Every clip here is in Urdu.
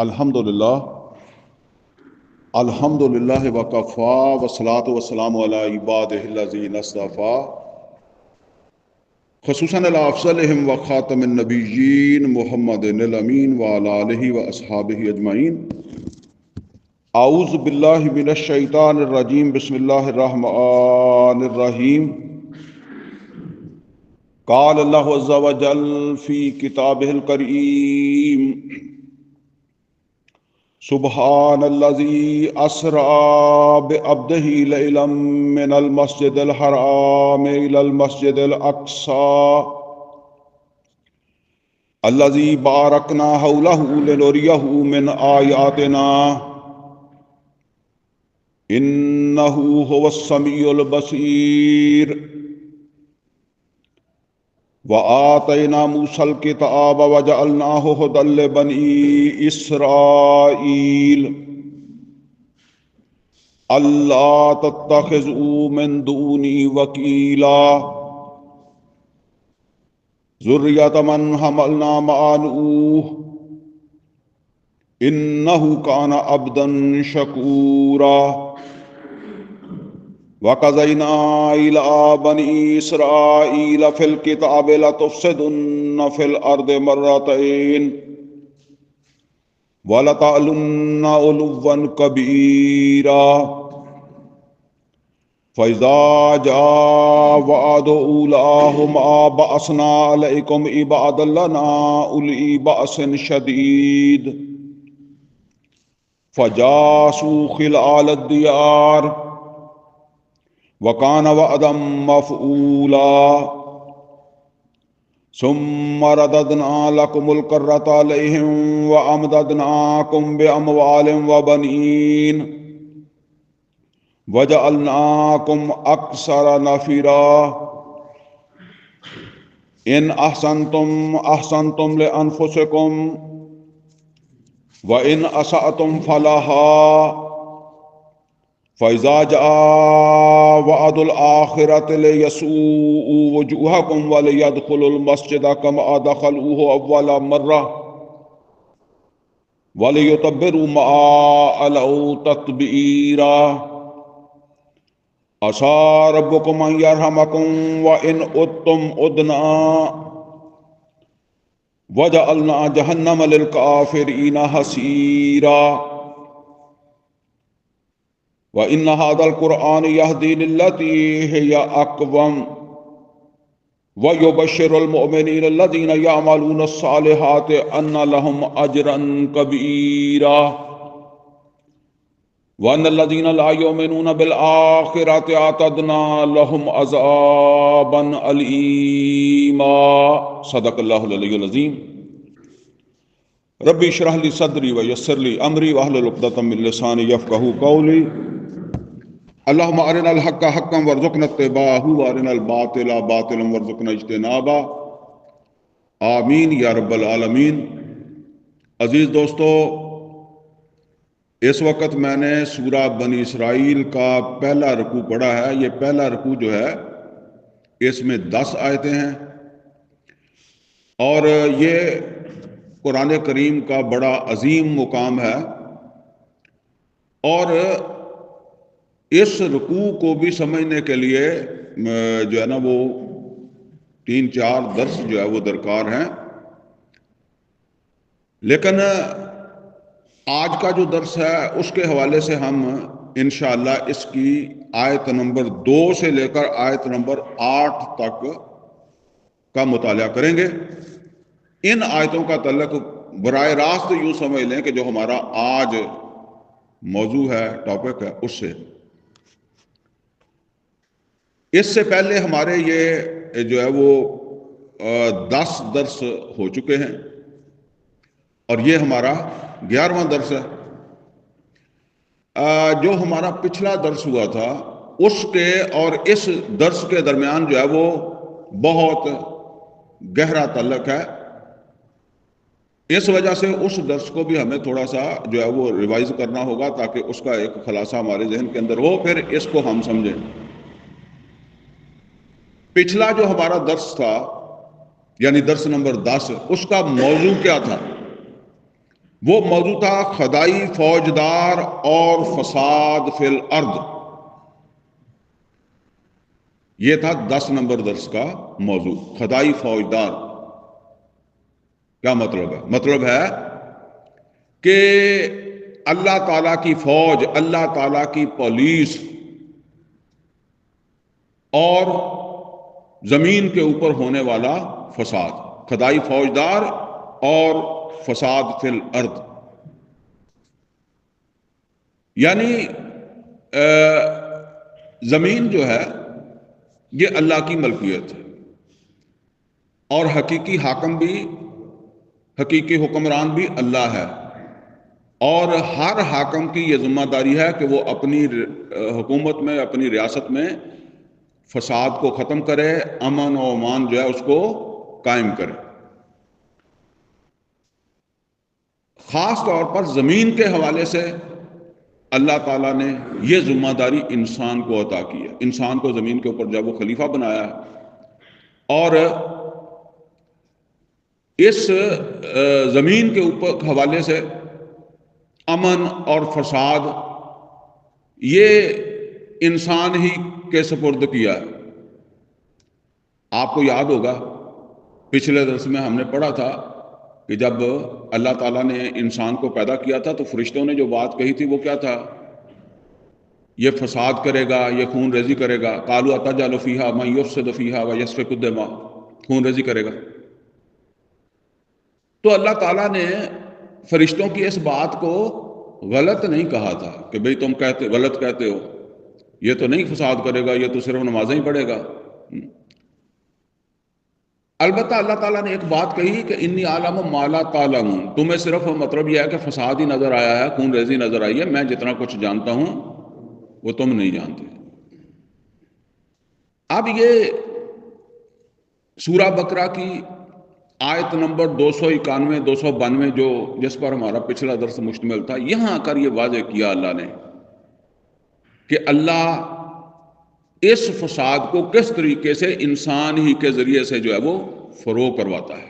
الحمدللہ الحمدللہ وکفا والصلاۃ والسلام علی عبادہ الذین اصطفیٰ خصوصاً علی افضلہم وخاتم النبیین محمد الامین وعلی آلہ واصحابہ اجمعین۔ اعوذ باللہ من الشیطان الرجیم، بسم اللہ الرحمن الرحیم۔ قال اللہ عز وجل فی کتابہ الکریم، سبحان الذی اسری بعبدہ لیلا من المسجد الحرام الی المسجد الاقصی الذی بارکنا حولہ لنریہ من آیاتنا انہ هو السمیع البصیر۔ وآتینا موسیٰ الکتاب وجعلناہ ھدی لبنی اسرائیل اللہ تتخذوا من دونی وکیلا ذریۃ من حملنا مع نوح انہ کان عبدا شکورا۔ وَقَضَيْنَا إِلَىٰ بَنِي إِسْرَائِيلَ فِي الْكِتَابِ لَتُفْسِدُنَّ فِي الْأَرْضِ مَرَّتَيْنِ وَلَتَعْلُنَّ عُلُوًّا كَبِيرًا۔ فَإِذَا جَاءَ وَعْدُ أُولَاهُمَا بَعَثْنَا عَلَيْكُمْ عِبَادًا لَّنَا أُولِي بَأْسٍ شَدِيدٍ فَجَاسُوا خِلَالَ الدِّيَارِ وَكَانَ وَعْدًا مَّفْعُولًا۔ ثُمَّ رَدَدْنَا لَكُمُ الْكَرَّةَ عَلَيْهِمْ وَأَمْدَدْنَاكُمْ بِأَمْوَالٍ وَبَنِينَ وَجَعَلْنَاكُمْ أَكْثَرَ نَفِيرًا۔ إِنْ أَحْسَنْتُمْ أَحْسَنْتُمْ لِأَنفُسِكُمْ وَإِنْ أَسَأْتُمْ فَلَهَا۔ فَإِذَا جَاءَ وَعْدُ الْآخِرَةِ لِيَسُوءُوا وُجُوهَكُمْ وَلِيَدْخُلُوا الْمَسْجِدَ كَمَا دَخَلُوهُ أَوَّلَ مَرَّةٍ وَلِيُتَبِّرُوا مَا عَلَوْا تَتْبِيرًا۔ عَسَىٰ رَبُّكُمْ أَن يَرْحَمَكُمْ وَإِنْ عُدتُّمْ عُدْنَا وَجَعَلْنَا جَهَنَّمَ لِلْكَافِرِينَ حَصِيرًا۔ وَإِنَّ هَٰذَا الْقُرْآنَ يَهْدِي لِلَّتِي هِيَ أَقْوَمُ وَيُبَشِّرُ الْمُؤْمِنِينَ الَّذِينَ يَعْمَلُونَ الصَّالِحَاتِ أَنَّ لَهُمْ أَجْرًا كَبِيرًا وَأَنَّ الَّذِينَ لَا يُؤْمِنُونَ بِالْآخِرَةِ أَعْتَدْنَا لَهُمْ عَذَابًا أَلِيمًا۔ صدق اللہ العلی العظیم۔ ربی اشرح لی صدری ویسر لی امری واحلل عقدۃ من لسانی یفقہوا قولی۔ اللہم ارنا الحق حقا وارزقنا اتباعہ وارنا الباطل باطلا وارزقنا اجتنابہ، آمین یا رب العالمین۔ عزیز دوستو، اس وقت میں نے سورہ بنی اسرائیل کا پہلا رکوع پڑھا ہے۔ یہ پہلا رکوع جو ہے اس میں 10 آیتیں ہیں، اور یہ قرآن کریم کا بڑا عظیم مقام ہے، اور اس رکوع کو بھی سمجھنے کے لیے جو ہے نا وہ 3-4 درس جو ہے وہ درکار ہیں۔ لیکن آج کا جو درس ہے اس کے حوالے سے ہم انشاءاللہ اس کی آیت نمبر 2 سے لے کر آیت نمبر 8 تک کا مطالعہ کریں گے۔ ان آیتوں کا تعلق براہ راست یوں سمجھ لیں کہ جو ہمارا آج موضوع ہے، ٹاپک ہے، اس سے۔ اس سے پہلے ہمارے یہ جو ہے وہ 10 درس ہو چکے ہیں، اور یہ ہمارا 11واں درس ہے۔ جو ہمارا پچھلا درس ہوا تھا اس کے اور اس درس کے درمیان جو ہے وہ بہت گہرا تعلق ہے۔ اس وجہ سے اس درس کو بھی ہمیں تھوڑا سا جو ہے وہ ریوائز کرنا ہوگا تاکہ اس کا ایک خلاصہ ہمارے ذہن کے اندر ہو، پھر اس کو ہم سمجھیں۔ پچھلا جو ہمارا درس تھا یعنی درس نمبر 10، اس کا موضوع کیا تھا؟ وہ موضوع تھا خدائی فوجدار اور فساد فی الارض. یہ تھا 10 نمبر درس کا موضوع. خدائی فوجدار کیا مطلب ہے؟ مطلب ہے کہ اللہ تعالیٰ کی فوج، اللہ تعالیٰ کی پولیس اور زمین کے اوپر ہونے والا فساد. خدائی فوجدار اور فساد فی الارض، یعنی زمین جو ہے یہ اللہ کی ملکیت ہے، اور حقیقی حاکم بھی، حقیقی حکمران بھی اللہ ہے. اور ہر حاکم کی یہ ذمہ داری ہے کہ وہ اپنی حکومت میں، اپنی ریاست میں فساد کو ختم کرے، امن و امان جو ہے اس کو قائم کرے. خاص طور پر زمین کے حوالے سے اللہ تعالیٰ نے یہ ذمہ داری انسان کو عطا کی ہے. انسان کو زمین کے اوپر جب وہ خلیفہ بنایا ہے، اور اس زمین کے اوپر حوالے سے امن اور فساد یہ انسان ہی کے سپرد کیا ہے. آپ کو یاد ہوگا پچھلے درس میں ہم نے پڑھا تھا کہ جب اللہ تعالیٰ نے انسان کو پیدا کیا تھا تو فرشتوں نے جو بات کہی تھی وہ کیا تھا؟ یہ فساد کرے گا، یہ خون ریزی کرے گا. قالوا اتجعل فیہا من یفسد فیہا ویسفک الدماء، خون ریزی کرے گا. تو اللہ تعالیٰ نے فرشتوں کی اس بات کو غلط نہیں کہا تھا کہ بھئی تم غلط کہتے ہو، یہ تو نہیں فساد کرے گا، یہ تو صرف نمازیں ہی پڑھے گا. البتہ اللہ تعالیٰ نے ایک بات کہی کہ انی عالم ما لا تعلمون، تمہیں صرف مطلب یہ ہے کہ فساد ہی نظر آیا ہے، خون ریزی نظر آئی ہے، میں جتنا کچھ جانتا ہوں وہ تم نہیں جانتے. اب یہ سورہ بقرہ کی آیت نمبر 291 292 جو جس پر ہمارا پچھلا درس مشتمل تھا، یہاں آ کر یہ واضح کیا اللہ نے کہ اللہ اس فساد کو کس طریقے سے انسان ہی کے ذریعے سے جو ہے وہ فروغ کرواتا ہے.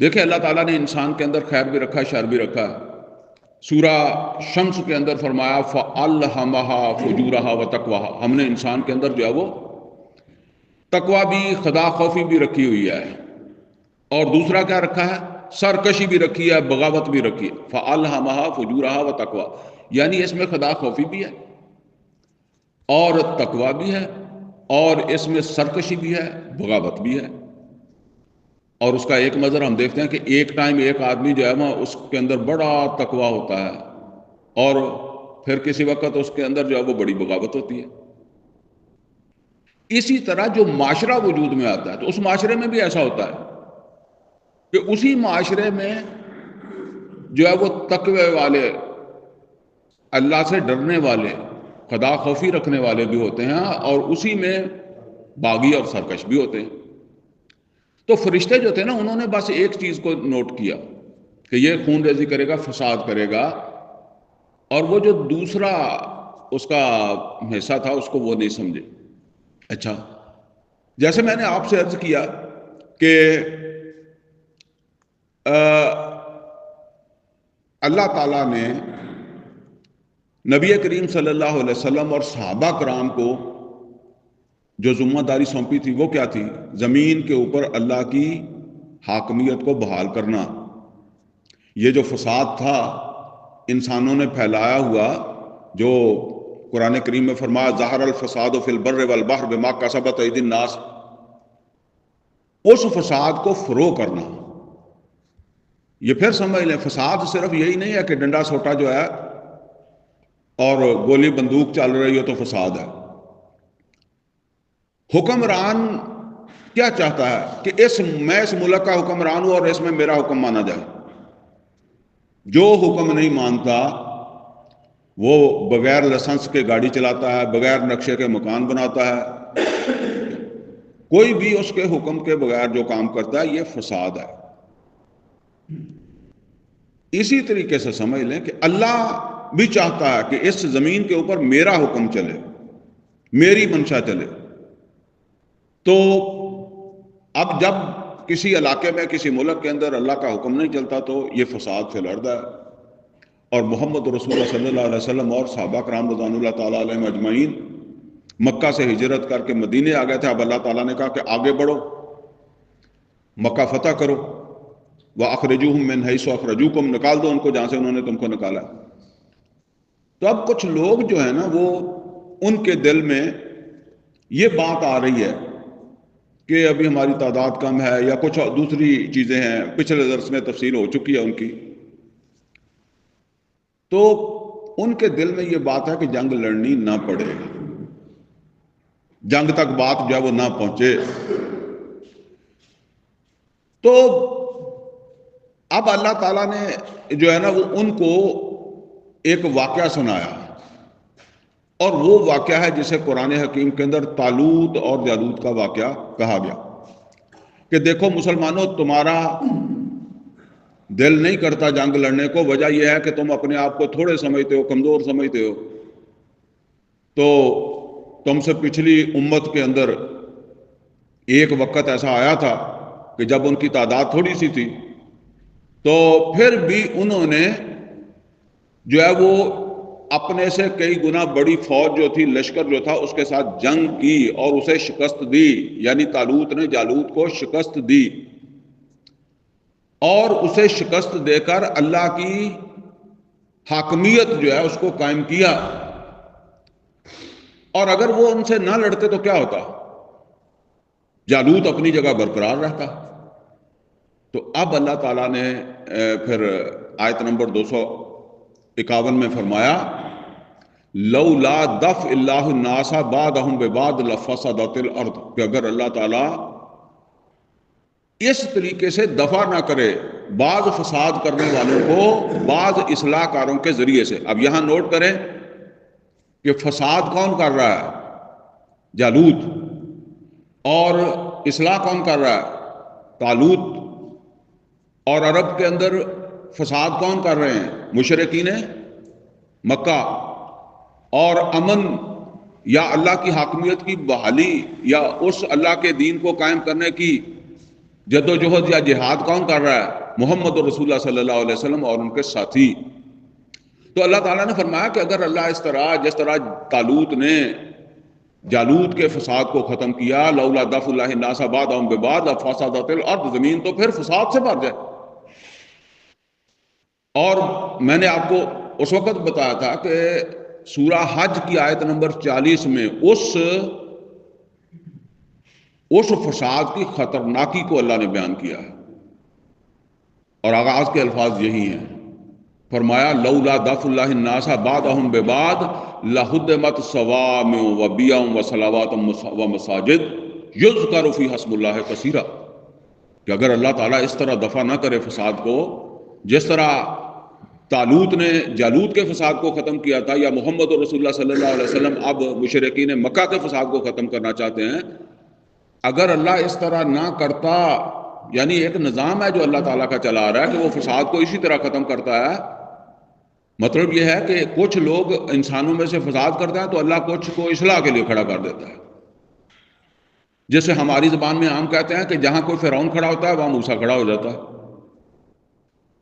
دیکھیں اللہ تعالیٰ نے انسان کے اندر خیر بھی رکھا، شر بھی رکھا. سورہ شمس کے اندر فرمایا فَأَلْهَمَهَا فُجُورَهَا وَتَقْوَاهَا، ہم نے انسان کے اندر جو ہے وہ تقوی بھی، خدا خوفی بھی رکھی ہوئی ہے. اور دوسرا کیا رکھا ہے؟ سرکشی بھی رکھی ہے، بغاوت بھی رکھی ہے. فَأَلْهَمَهَا فُجُورَهَا وَتَقْوَاهَا، یعنی اس میں خدا خوفی بھی ہے اور تقوی بھی ہے، اور اس میں سرکشی بھی ہے، بغاوت بھی ہے. اور اس کا ایک مظہر ہم دیکھتے ہیں کہ ایک ٹائم ایک آدمی جو ہے وہ اس کے اندر بڑا تقوی ہوتا ہے، اور پھر کسی وقت اس کے اندر جو ہے وہ بڑی بغاوت ہوتی ہے. اسی طرح جو معاشرہ وجود میں آتا ہے تو اس معاشرے میں بھی ایسا ہوتا ہے کہ اسی معاشرے میں جو ہے وہ تقوی والے، اللہ سے ڈرنے والے، خدا خوفی رکھنے والے بھی ہوتے ہیں، اور اسی میں باغی اور سرکش بھی ہوتے ہیں. تو فرشتے جو تھے نا، انہوں نے بس ایک چیز کو نوٹ کیا کہ یہ خون ریزی کرے گا، فساد کرے گا، اور وہ جو دوسرا اس کا حصہ تھا اس کو وہ نہیں سمجھے. اچھا، جیسے میں نے آپ سے عرض کیا کہ اللہ تعالیٰ نے نبی کریم صلی اللہ علیہ وسلم اور صحابہ کرام کو جو ذمہ داری سونپی تھی وہ کیا تھی؟ زمین کے اوپر اللہ کی حاکمیت کو بحال کرنا. یہ جو فساد تھا انسانوں نے پھیلایا ہوا، جو قرآن کریم میں فرمایا ظہر الفساد فی البر والبحر بما کسبت ایدی الناس، اس فساد کو فروغ کرنا. یہ پھر سمجھ لیں فساد صرف یہی نہیں ہے کہ ڈنڈا سوٹا جو ہے اور گولی بندوق چل رہی ہو تو فساد ہے. حکمران کیا چاہتا ہے کہ میں اس ملک کا حکمران ہوں اور اس میں میرا حکم مانا جائے. جو حکم نہیں مانتا وہ بغیر لائسنس کے گاڑی چلاتا ہے، بغیر نقشے کے مکان بناتا ہے. کوئی بھی اس کے حکم کے بغیر جو کام کرتا ہے یہ فساد ہے. اسی طریقے سے سمجھ لیں کہ اللہ بھی چاہتا ہے کہ اس زمین کے اوپر میرا حکم چلے، میری منشا چلے. تو اب جب کسی علاقے میں کسی ملک کے اندر اللہ کا حکم نہیں چلتا تو یہ فساد فی الارض ہے. اور محمد رسول اللہ صلی اللہ علیہ وسلم اور صحابہ کرام رضوان اللہ تعالیٰ علیہم اجمعین مکہ سے ہجرت کر کے مدینے آ گئے تھے. اب اللہ تعالیٰ نے کہا کہ آگے بڑھو، مکہ فتح کرو. وَأَخْرِجُوهُم مِّنْ حَيْثُ أَخْرَجُوكُمْ، نکال دو ان کو جہاں سے انہوں نے تم کو نکالا. تو اب کچھ لوگ جو ہیں نا وہ ان کے دل میں یہ بات آ رہی ہے کہ ابھی ہماری تعداد کم ہے یا کچھ دوسری چیزیں ہیں، پچھلے درس میں تفصیل ہو چکی ہے ان کی. تو ان کے دل میں یہ بات ہے کہ جنگ لڑنی نہ پڑے، جنگ تک بات جو ہے وہ نہ پہنچے. تو اب اللہ تعالیٰ نے جو ہے نا وہ ان کو ایک واقعہ سنایا، اور وہ واقعہ ہے جسے قرآن حکیم کے اندر طالوت اور جالوت کا واقعہ کہا گیا کہ دیکھو مسلمانوں، تمہارا دل نہیں کرتا جنگ لڑنے کو. وجہ یہ ہے کہ تم اپنے آپ کو تھوڑے سمجھتے ہو، کمزور سمجھتے ہو. تو تم سے پچھلی امت کے اندر ایک وقت ایسا آیا تھا کہ جب ان کی تعداد تھوڑی سی تھی، تو پھر بھی انہوں نے جو ہے وہ اپنے سے کئی گنا بڑی فوج جو تھی، لشکر جو تھا، اس کے ساتھ جنگ کی اور اسے شکست دی. یعنی طالوت نے جالوت کو شکست دی، اور اسے شکست دے کر اللہ کی حاکمیت جو ہے اس کو قائم کیا. اور اگر وہ ان سے نہ لڑتے تو کیا ہوتا؟ جالوت اپنی جگہ برقرار رہتا. تو اب اللہ تعالیٰ نے پھر آیت نمبر 251 میں فرمایا لولا دفع اللہ الناس بعضهم ببعض لفسدت الارض، کہ اگر اللہ تعالیٰ اس طریقے سے دفع نہ کرے بعض فساد کرنے والوں کو بعض اصلاح کاروں کے ذریعے سے. اب یہاں نوٹ کریں کہ فساد کون کر رہا ہے؟ جالوت. اور اصلاح کون کر رہا ہے؟ طالوت. اور عرب کے اندر فساد کون کر رہے ہیں؟ مشرکین مکہ. اور امن یا اللہ کی حاکمیت کی بحالی یا اس اللہ کے دین کو قائم کرنے کی جدوجہد یا جہاد کون کر رہا ہے؟ محمد رسول اللہ صلی اللہ علیہ وسلم اور ان کے ساتھی. تو اللہ تعالیٰ نے فرمایا کہ اگر اللہ اس طرح جس طرح طالوت نے جالوت کے فساد کو ختم کیا، لولا دفع اللہ الناس بعضهم ببعض لفسدت الارض، زمین تو پھر فساد سے بھر جائے. اور میں نے آپ کو اس وقت بتایا تھا کہ سورہ حج کی آیت نمبر 40 میں اس فساد کی خطرناکی کو اللہ نے بیان کیا ہے، اور آغاز کے الفاظ یہی ہیں. فرمایا لولا دفع اللہ الناس بعضهم ببعض لہدمت صوامع وبیع وصلوات ومساجد یذکر فیہا اسم اللہ کثیرا، کہ اگر اللہ تعالیٰ اس طرح دفع نہ کرے فساد کو جس طرح طالوت نے جالوت کے فساد کو ختم کیا تھا، یا محمد رسول اللہ صلی اللہ علیہ وسلم اب مشرکین مکہ کے فساد کو ختم کرنا چاہتے ہیں، اگر اللہ اس طرح نہ کرتا، یعنی ایک نظام ہے جو اللہ تعالیٰ کا چلا آ رہا ہے کہ وہ فساد کو اسی طرح ختم کرتا ہے. مطلب یہ ہے کہ کچھ لوگ انسانوں میں سے فساد کرتے ہیں تو اللہ کچھ کو اصلاح کے لیے کھڑا کر دیتا ہے. جیسے ہماری زبان میں عام کہتے ہیں کہ جہاں کوئی فرعون کھڑا ہوتا ہے وہاں موسیٰ کھڑا ہو جاتا ہے.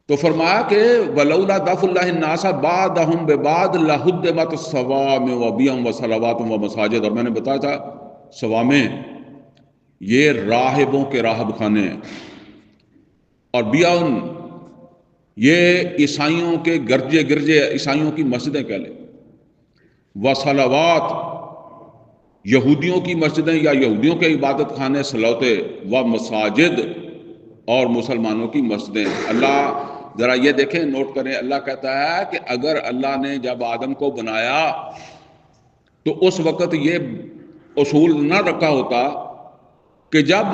تو فرمایا کہ ولولا دفع اللہ الناس بعضهم ببعض لہدمت الصوامع وبیع وصلوات ومساجد. اور میں نے بتایا تھا صوامع یہ راہبوں کے راہب خانے ہیں، اور بیع یہ عیسائیوں کے گرجے عیسائیوں کی مسجدیں کہہ لیں. وصلوات یہودیوں کی مسجدیں یا یہودیوں کے عبادت خانے سلوتے، و مساجد اور مسلمانوں کی مسجدیں. اللہ ذرا یہ دیکھیں، نوٹ کریں، اللہ کہتا ہے کہ اگر اللہ نے جب آدم کو بنایا تو اس وقت یہ اصول نہ رکھا ہوتا کہ جب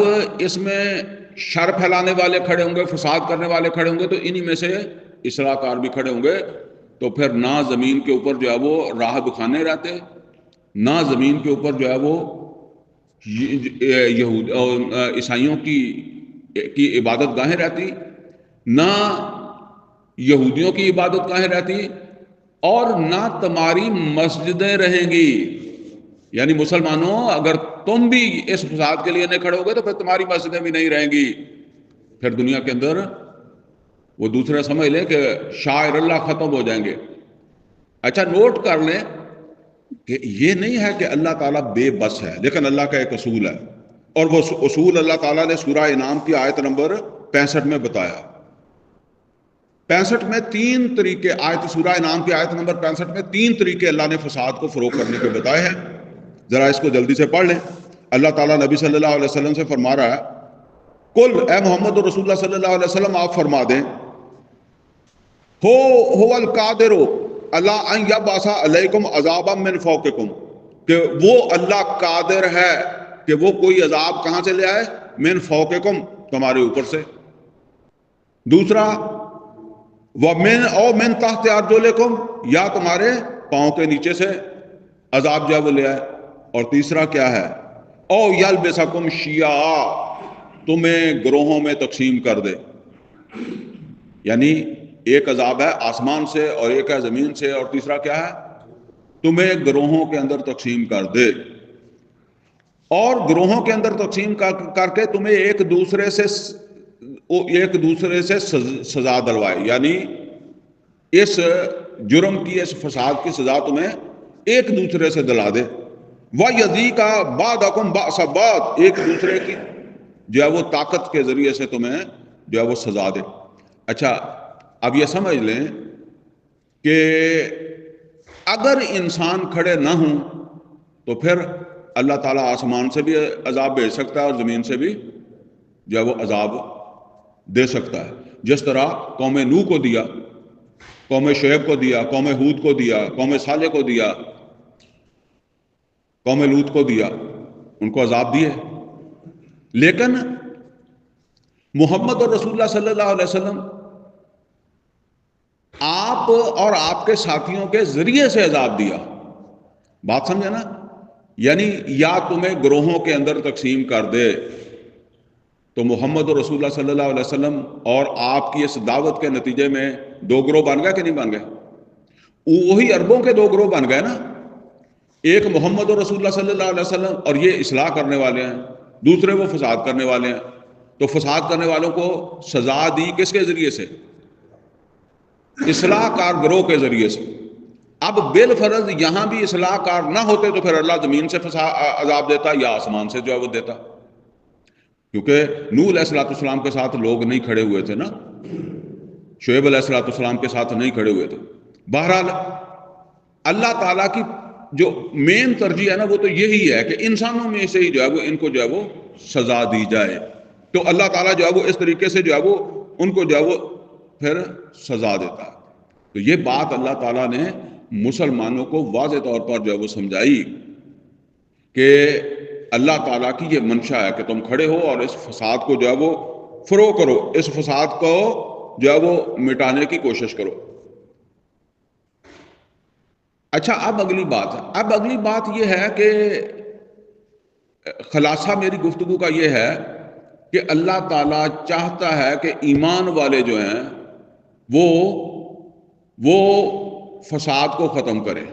اس میں شر پھیلانے والے کھڑے ہوں گے، فساد کرنے والے کھڑے ہوں گے، تو انہی میں سے اصلاح کار بھی کھڑے ہوں گے، تو پھر نہ زمین کے اوپر جو ہے وہ راہب خانے رہتے، نہ زمین کے اوپر جو ہے وہ عیسائیوں کی عبادت گاہیں رہتی، نہ یہودیوں کی عبادت گاہیں رہتی، اور نہ تمہاری مسجدیں رہیں گی. یعنی مسلمانوں اگر تم بھی اس فساد کے لیے نہیں کھڑے ہوگے تو پھر تمہاری مسجدیں بھی نہیں رہیں گی. پھر دنیا کے اندر وہ دوسرے سمجھ لیں کہ شاعر اللہ ختم ہو جائیں گے. اچھا نوٹ کر لیں کہ یہ نہیں ہے کہ اللہ تعالیٰ بے بس ہے، لیکن اللہ کا ایک اصول ہے، اور وہ اصول اللہ تعالیٰ نے سورہ انعام کی آیت نمبر 65 میں بتایا. 65 میں 3 طریقے، سورہ انعام کی آیت نمبر 65 میں 3 طریقے اللہ نے فساد کو فروغ کرنے کے بتائے ہیں. ذرا اس کو جلدی سے پڑھ لیں. اللہ تعالیٰ نبی صلی اللہ علیہ وسلم سے فرما رہا ہے، کل اے محمد رسول اللہ صلی اللہ علیہ وسلم آپ فرما دیں، هو القادر علی ان یبعث علیکم عذابا من فوقکم، کہ وہ اللہ قادر ہے کہ وہ کوئی عذاب کہاں سے لے آئے؟ من فوقکم، تمہارے اوپر سے. دوسرا ومن او من تحت ارجلکم، یا تمہارے پاؤں کے نیچے سے عذاب جو ہے وہ لے آئے. اور تیسرا کیا ہے؟ او یلبسکم شیعا، تمہیں گروہوں میں تقسیم کر دے. یعنی ایک عذاب ہے آسمان سے اور ایک ہے زمین سے، اور تیسرا کیا ہے؟ تمہیں گروہوں کے اندر تقسیم کر دے. اور گروہوں کے اندر تقسیم کر کے تمہیں ایک دوسرے سے سزا دلوائے، یعنی اس جرم کی، اس فساد کی سزا تمہیں ایک دوسرے سے دلا دے. وَيَذِيقَ بَعْضَكُمْ بَأْسَ بَعْضٍ، ایک دوسرے کی جو ہے وہ طاقت کے ذریعے سے تمہیں جو ہے وہ سزا دے. اچھا اب یہ سمجھ لیں کہ اگر انسان کھڑے نہ ہوں تو پھر اللہ تعالیٰ آسمان سے بھی عذاب بھیج سکتا ہے اور زمین سے بھی جو ہے وہ عذاب دے سکتا ہے. جس طرح قوم نوح کو دیا، قوم شعیب کو دیا، قوم ہود کو دیا، قوم صالح کو دیا، قوم لوط کو دیا، ان کو عذاب دیے. لیکن محمد اور رسول اللہ صلی اللہ علیہ وسلم آپ اور آپ کے ساتھیوں کے ذریعے سے عذاب دیا. بات سمجھے نا؟ یعنی یا تمہیں گروہوں کے اندر تقسیم کر دے، تو محمد اور رسول اللہ صلی اللہ علیہ وسلم اور آپ کی اس دعوت کے نتیجے میں 2 گروہ بن گئے کہ نہیں بن گئے؟ وہی عربوں کے 2 گروہ بن گئے نا. ایک محمد اور رسول اللہ صلی اللہ علیہ وسلم اور یہ اصلاح کرنے والے ہیں، دوسرے وہ فساد کرنے والے ہیں. تو فساد کرنے والوں کو سزا دی کس کے ذریعے سے؟ اصلاح کار گروہ کے ذریعے سے. اب بالفرض یہاں بھی اصلاح کار نہ ہوتے تو پھر اللہ زمین سے عذاب دیتا یا آسمان سے جو ہے وہ دیتا، کیونکہ نوح علیہ السلام کے ساتھ لوگ نہیں کھڑے ہوئے تھے نا، شعیب علیہ السلام کے ساتھ نہیں کھڑے ہوئے تھے. بہرحال اللہ تعالیٰ کی جو مین ترجیح ہے نا وہ تو یہی ہے کہ انسانوں میں سے ہی جو ہے وہ ان کو جو ہے وہ سزا دی جائے. تو اللہ تعالیٰ جو ہے وہ اس طریقے سے جو ہے وہ ان کو جو ہے وہ پھر سزا دیتا ہے. تو یہ بات اللہ تعالیٰ نے مسلمانوں کو واضح طور پر جو ہے وہ سمجھائی کہ اللہ تعالیٰ کی یہ منشا ہے کہ تم کھڑے ہو اور اس فساد کو جو ہے وہ فروغ کرو، اس فساد کو جو ہے وہ مٹانے کی کوشش کرو. اچھا اب اگلی بات یہ ہے کہ خلاصہ میری گفتگو کا یہ ہے کہ اللہ تعالیٰ چاہتا ہے کہ ایمان والے جو ہیں وہ فساد کو ختم کریں.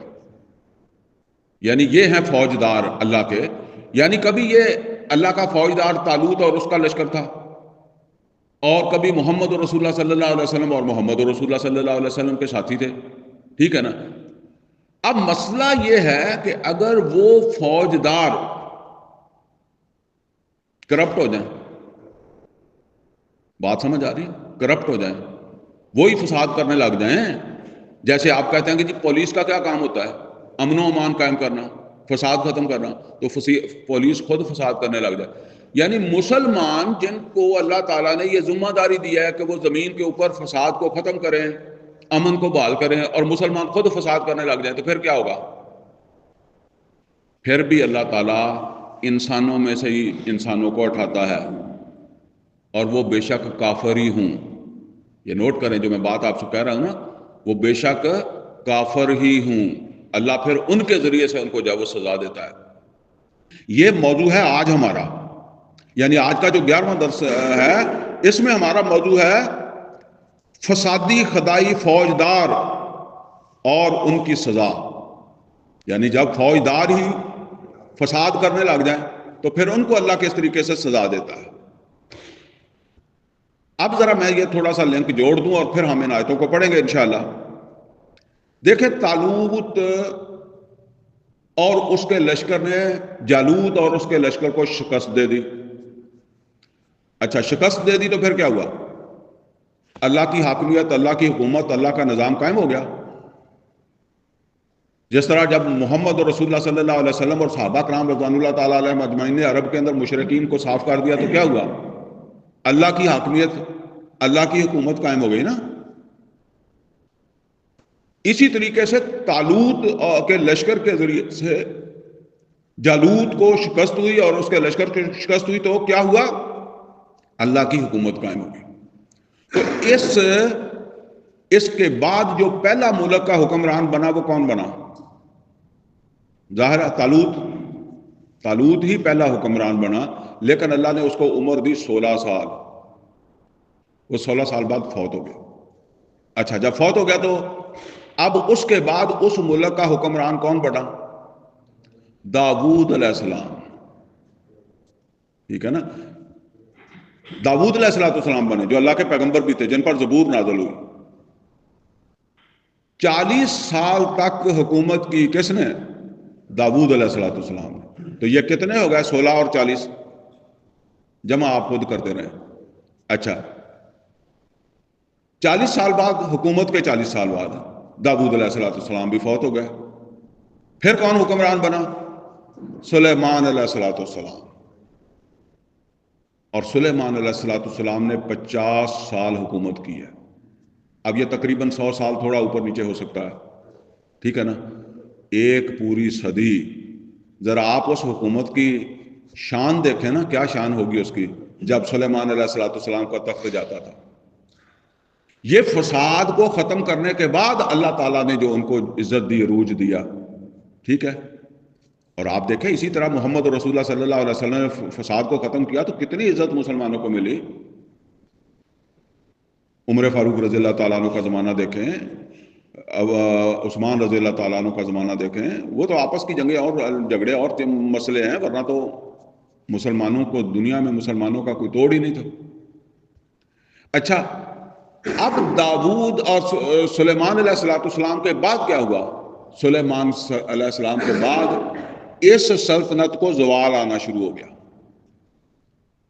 یعنی یہ ہیں فوجدار اللہ کے. یعنی کبھی یہ اللہ کا فوجدار طالوت اور اس کا لشکر تھا، اور کبھی محمد رسول اللہ صلی اللہ علیہ وسلم اور محمد رسول اللہ صلی اللہ علیہ وسلم کے ساتھی تھے. ٹھیک ہے نا؟ اب مسئلہ یہ ہے کہ اگر وہ فوجدار کرپٹ ہو جائیں، بات سمجھ آ رہی ہے؟ کرپٹ ہو جائیں، وہی فساد کرنے لگ جائیں. جیسے آپ کہتے ہیں کہ جی پولیس کا کیا کام ہوتا ہے؟ امن و امان قائم کرنا، فساد ختم کرنا. تو پولیس خود فساد کرنے لگ جائے. یعنی مسلمان جن کو اللہ تعالیٰ نے یہ ذمہ داری دیا ہے کہ وہ زمین کے اوپر فساد کو ختم کریں، امن کو بحال کریں، اور مسلمان خود فساد کرنے لگ جائیں، تو پھر کیا ہوگا؟ پھر بھی اللہ تعالیٰ انسانوں میں سے ہی انسانوں کو اٹھاتا ہے، اور وہ بے شک کافر ہی ہوں. یہ نوٹ کریں، جو میں بات آپ سے کہہ رہا ہوں نا، وہ بے شک کافر ہی ہوں. اللہ پھر ان کے ذریعے سے ان کو جو ہے وہ سزا دیتا ہے. یہ موضوع ہے آج ہمارا، یعنی آج کا جو 11واں درس ہے، اس میں ہمارا موضوع ہے فسادی خدائی فوجدار اور ان کی سزا. یعنی جب فوجدار ہی فساد کرنے لگ جائیں تو پھر ان کو اللہ کس طریقے سے سزا دیتا ہے. اب ذرا میں یہ تھوڑا سا لنک جوڑ دوں اور پھر ہم ان آیتوں کو پڑھیں گے انشاءاللہ. دیکھیں طالوت اور اس کے لشکر نے جالوت اور اس کے لشکر کو شکست دے دی. اچھا شکست دے دی تو پھر کیا ہوا؟ اللہ کی حاکمیت، اللہ کی حکومت، اللہ کا نظام قائم ہو گیا. جس طرح جب محمد اور رسول اللہ صلی اللہ علیہ وسلم اور صحابہ کرام رضوان اللہ تعالیٰ علیہم اجمعین نے عرب کے اندر مشرکین کو صاف کر دیا تو کیا ہوا؟ اللہ کی حاکمیت، اللہ کی حکومت قائم ہو گئی نا. اسی طریقے سے طالوت کے لشکر کے ذریعے سے جالوت کو شکست ہوئی اور اس کے لشکر کی شکست ہوئی تو کیا ہوا؟ اللہ کی حکومت قائم ہو گئی. تو اس کے بعد جو پہلا ملک کا حکمران بنا وہ کون بنا؟ ظاہر ہے طالوت ہی پہلا حکمران بنا، لیکن اللہ نے اس کو عمر دی 16 سال. وہ 16 سال بعد فوت ہو گیا. اچھا جب فوت ہو گیا تو اب اس کے بعد اس ملک کا حکمران کون بنا؟ داؤد علیہ السلام. ٹھیک ہے نا؟ داؤد علیہ السلام بنے جو اللہ کے پیغمبر بھی تھے، جن پر زبور نازل ہوئی. 40 سال تک حکومت کی کس نے؟ داؤد علیہ السلام نے. تو یہ کتنے ہو گئے؟ 16 اور 40 جمع آپ خود کرتے رہے. اچھا 40 سال بعد، حکومت کے 40 سال بعد داؤد علیہ السلام بھی فوت ہو گئے. پھر کون حکمران بنا؟ سلیمان علیہ السلام. اور سلیمان علیہ السلام نے 50 سال حکومت کی ہے. اب یہ تقریباً 100 سال تھوڑا اوپر نیچے ہو سکتا ہے. ٹھیک ہے نا؟ ایک پوری صدی. ذرا آپ اس حکومت کی شان دیکھیں نا، کیا شان ہوگی اس کی جب سلیمان علیہ السلام کا تخت جاتا تھا. یہ فساد کو ختم کرنے کے بعد اللہ تعالیٰ نے جو ان کو عزت دی، عروج دیا. ٹھیک ہے؟ اور آپ دیکھیں اسی طرح محمد رسول اللہ صلی اللہ علیہ وسلم نے فساد کو ختم کیا تو کتنی عزت مسلمانوں کو ملی. عمر فاروق رضی اللہ تعالیٰ عنہ کا زمانہ دیکھیں، اب عثمان رضی اللہ تعالیٰ عنہ کا زمانہ دیکھیں. وہ تو آپس کی جنگیں اور جھگڑے اور مسئلے ہیں، ورنہ تو مسلمانوں کو دنیا میں مسلمانوں کا کوئی توڑ ہی نہیں تھا. اچھا اب داؤد اور سلیمان علیہ السلام کے بعد کیا ہوا؟ سلیمان علیہ السلام کے بعد اس سلطنت کو زوال آنا شروع ہو گیا.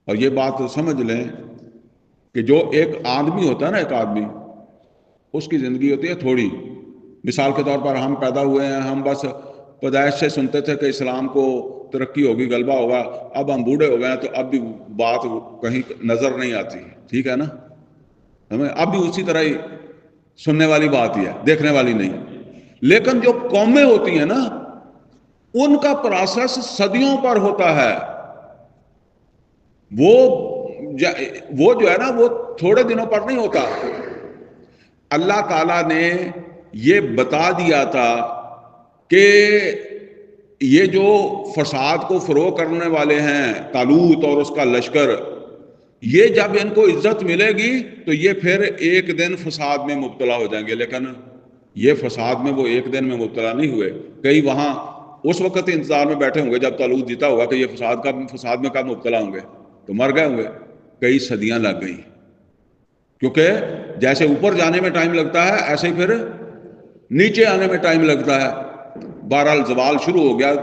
اور یہ بات سمجھ لیں کہ جو ایک آدمی ہوتا ہے نا، ایک آدمی اس کی زندگی ہوتی ہے تھوڑی. مثال کے طور پر ہم پیدا ہوئے ہیں، ہم بس پیدائش سے سنتے تھے کہ اسلام کو ترقی ہوگی، غلبہ ہوگا. اب ہم بوڑھے ہو گئے ہیں تو اب بھی بات کہیں نظر نہیں آتی. ٹھیک ہے نا؟ ہمیں اب بھی اسی طرح ہی سننے والی بات ہی ہے، دیکھنے والی نہیں. لیکن جو قومیں ہوتی ہیں نا، ان کا پروسیس صدیوں پر ہوتا ہے. وہ جو ہے نا وہ تھوڑے دنوں پر نہیں ہوتا. اللہ تعالیٰ نے یہ بتا دیا تھا کہ یہ جو فساد کو فروغ کرنے والے ہیں طالوت اور اس کا لشکر، یہ جب ان کو عزت ملے گی تو یہ پھر ایک دن فساد میں مبتلا ہو جائیں گے. لیکن یہ فساد میں وہ ایک دن میں مبتلا نہیں ہوئے. کئی وہاں اس وقت انتظار میں بیٹھے ہوں گے جب طالوت جیتا ہوگا کہ یہ فساد میں کب مبتلا ہوں گے، تو مر گئے ہوں گے. کئی صدیاں لگ گئیں، کیونکہ جیسے اوپر جانے میں ٹائم لگتا ہے ایسے ہی پھر نیچے آنے میں ٹائم لگتا ہے. بہرحال زوال شروع ہو گیا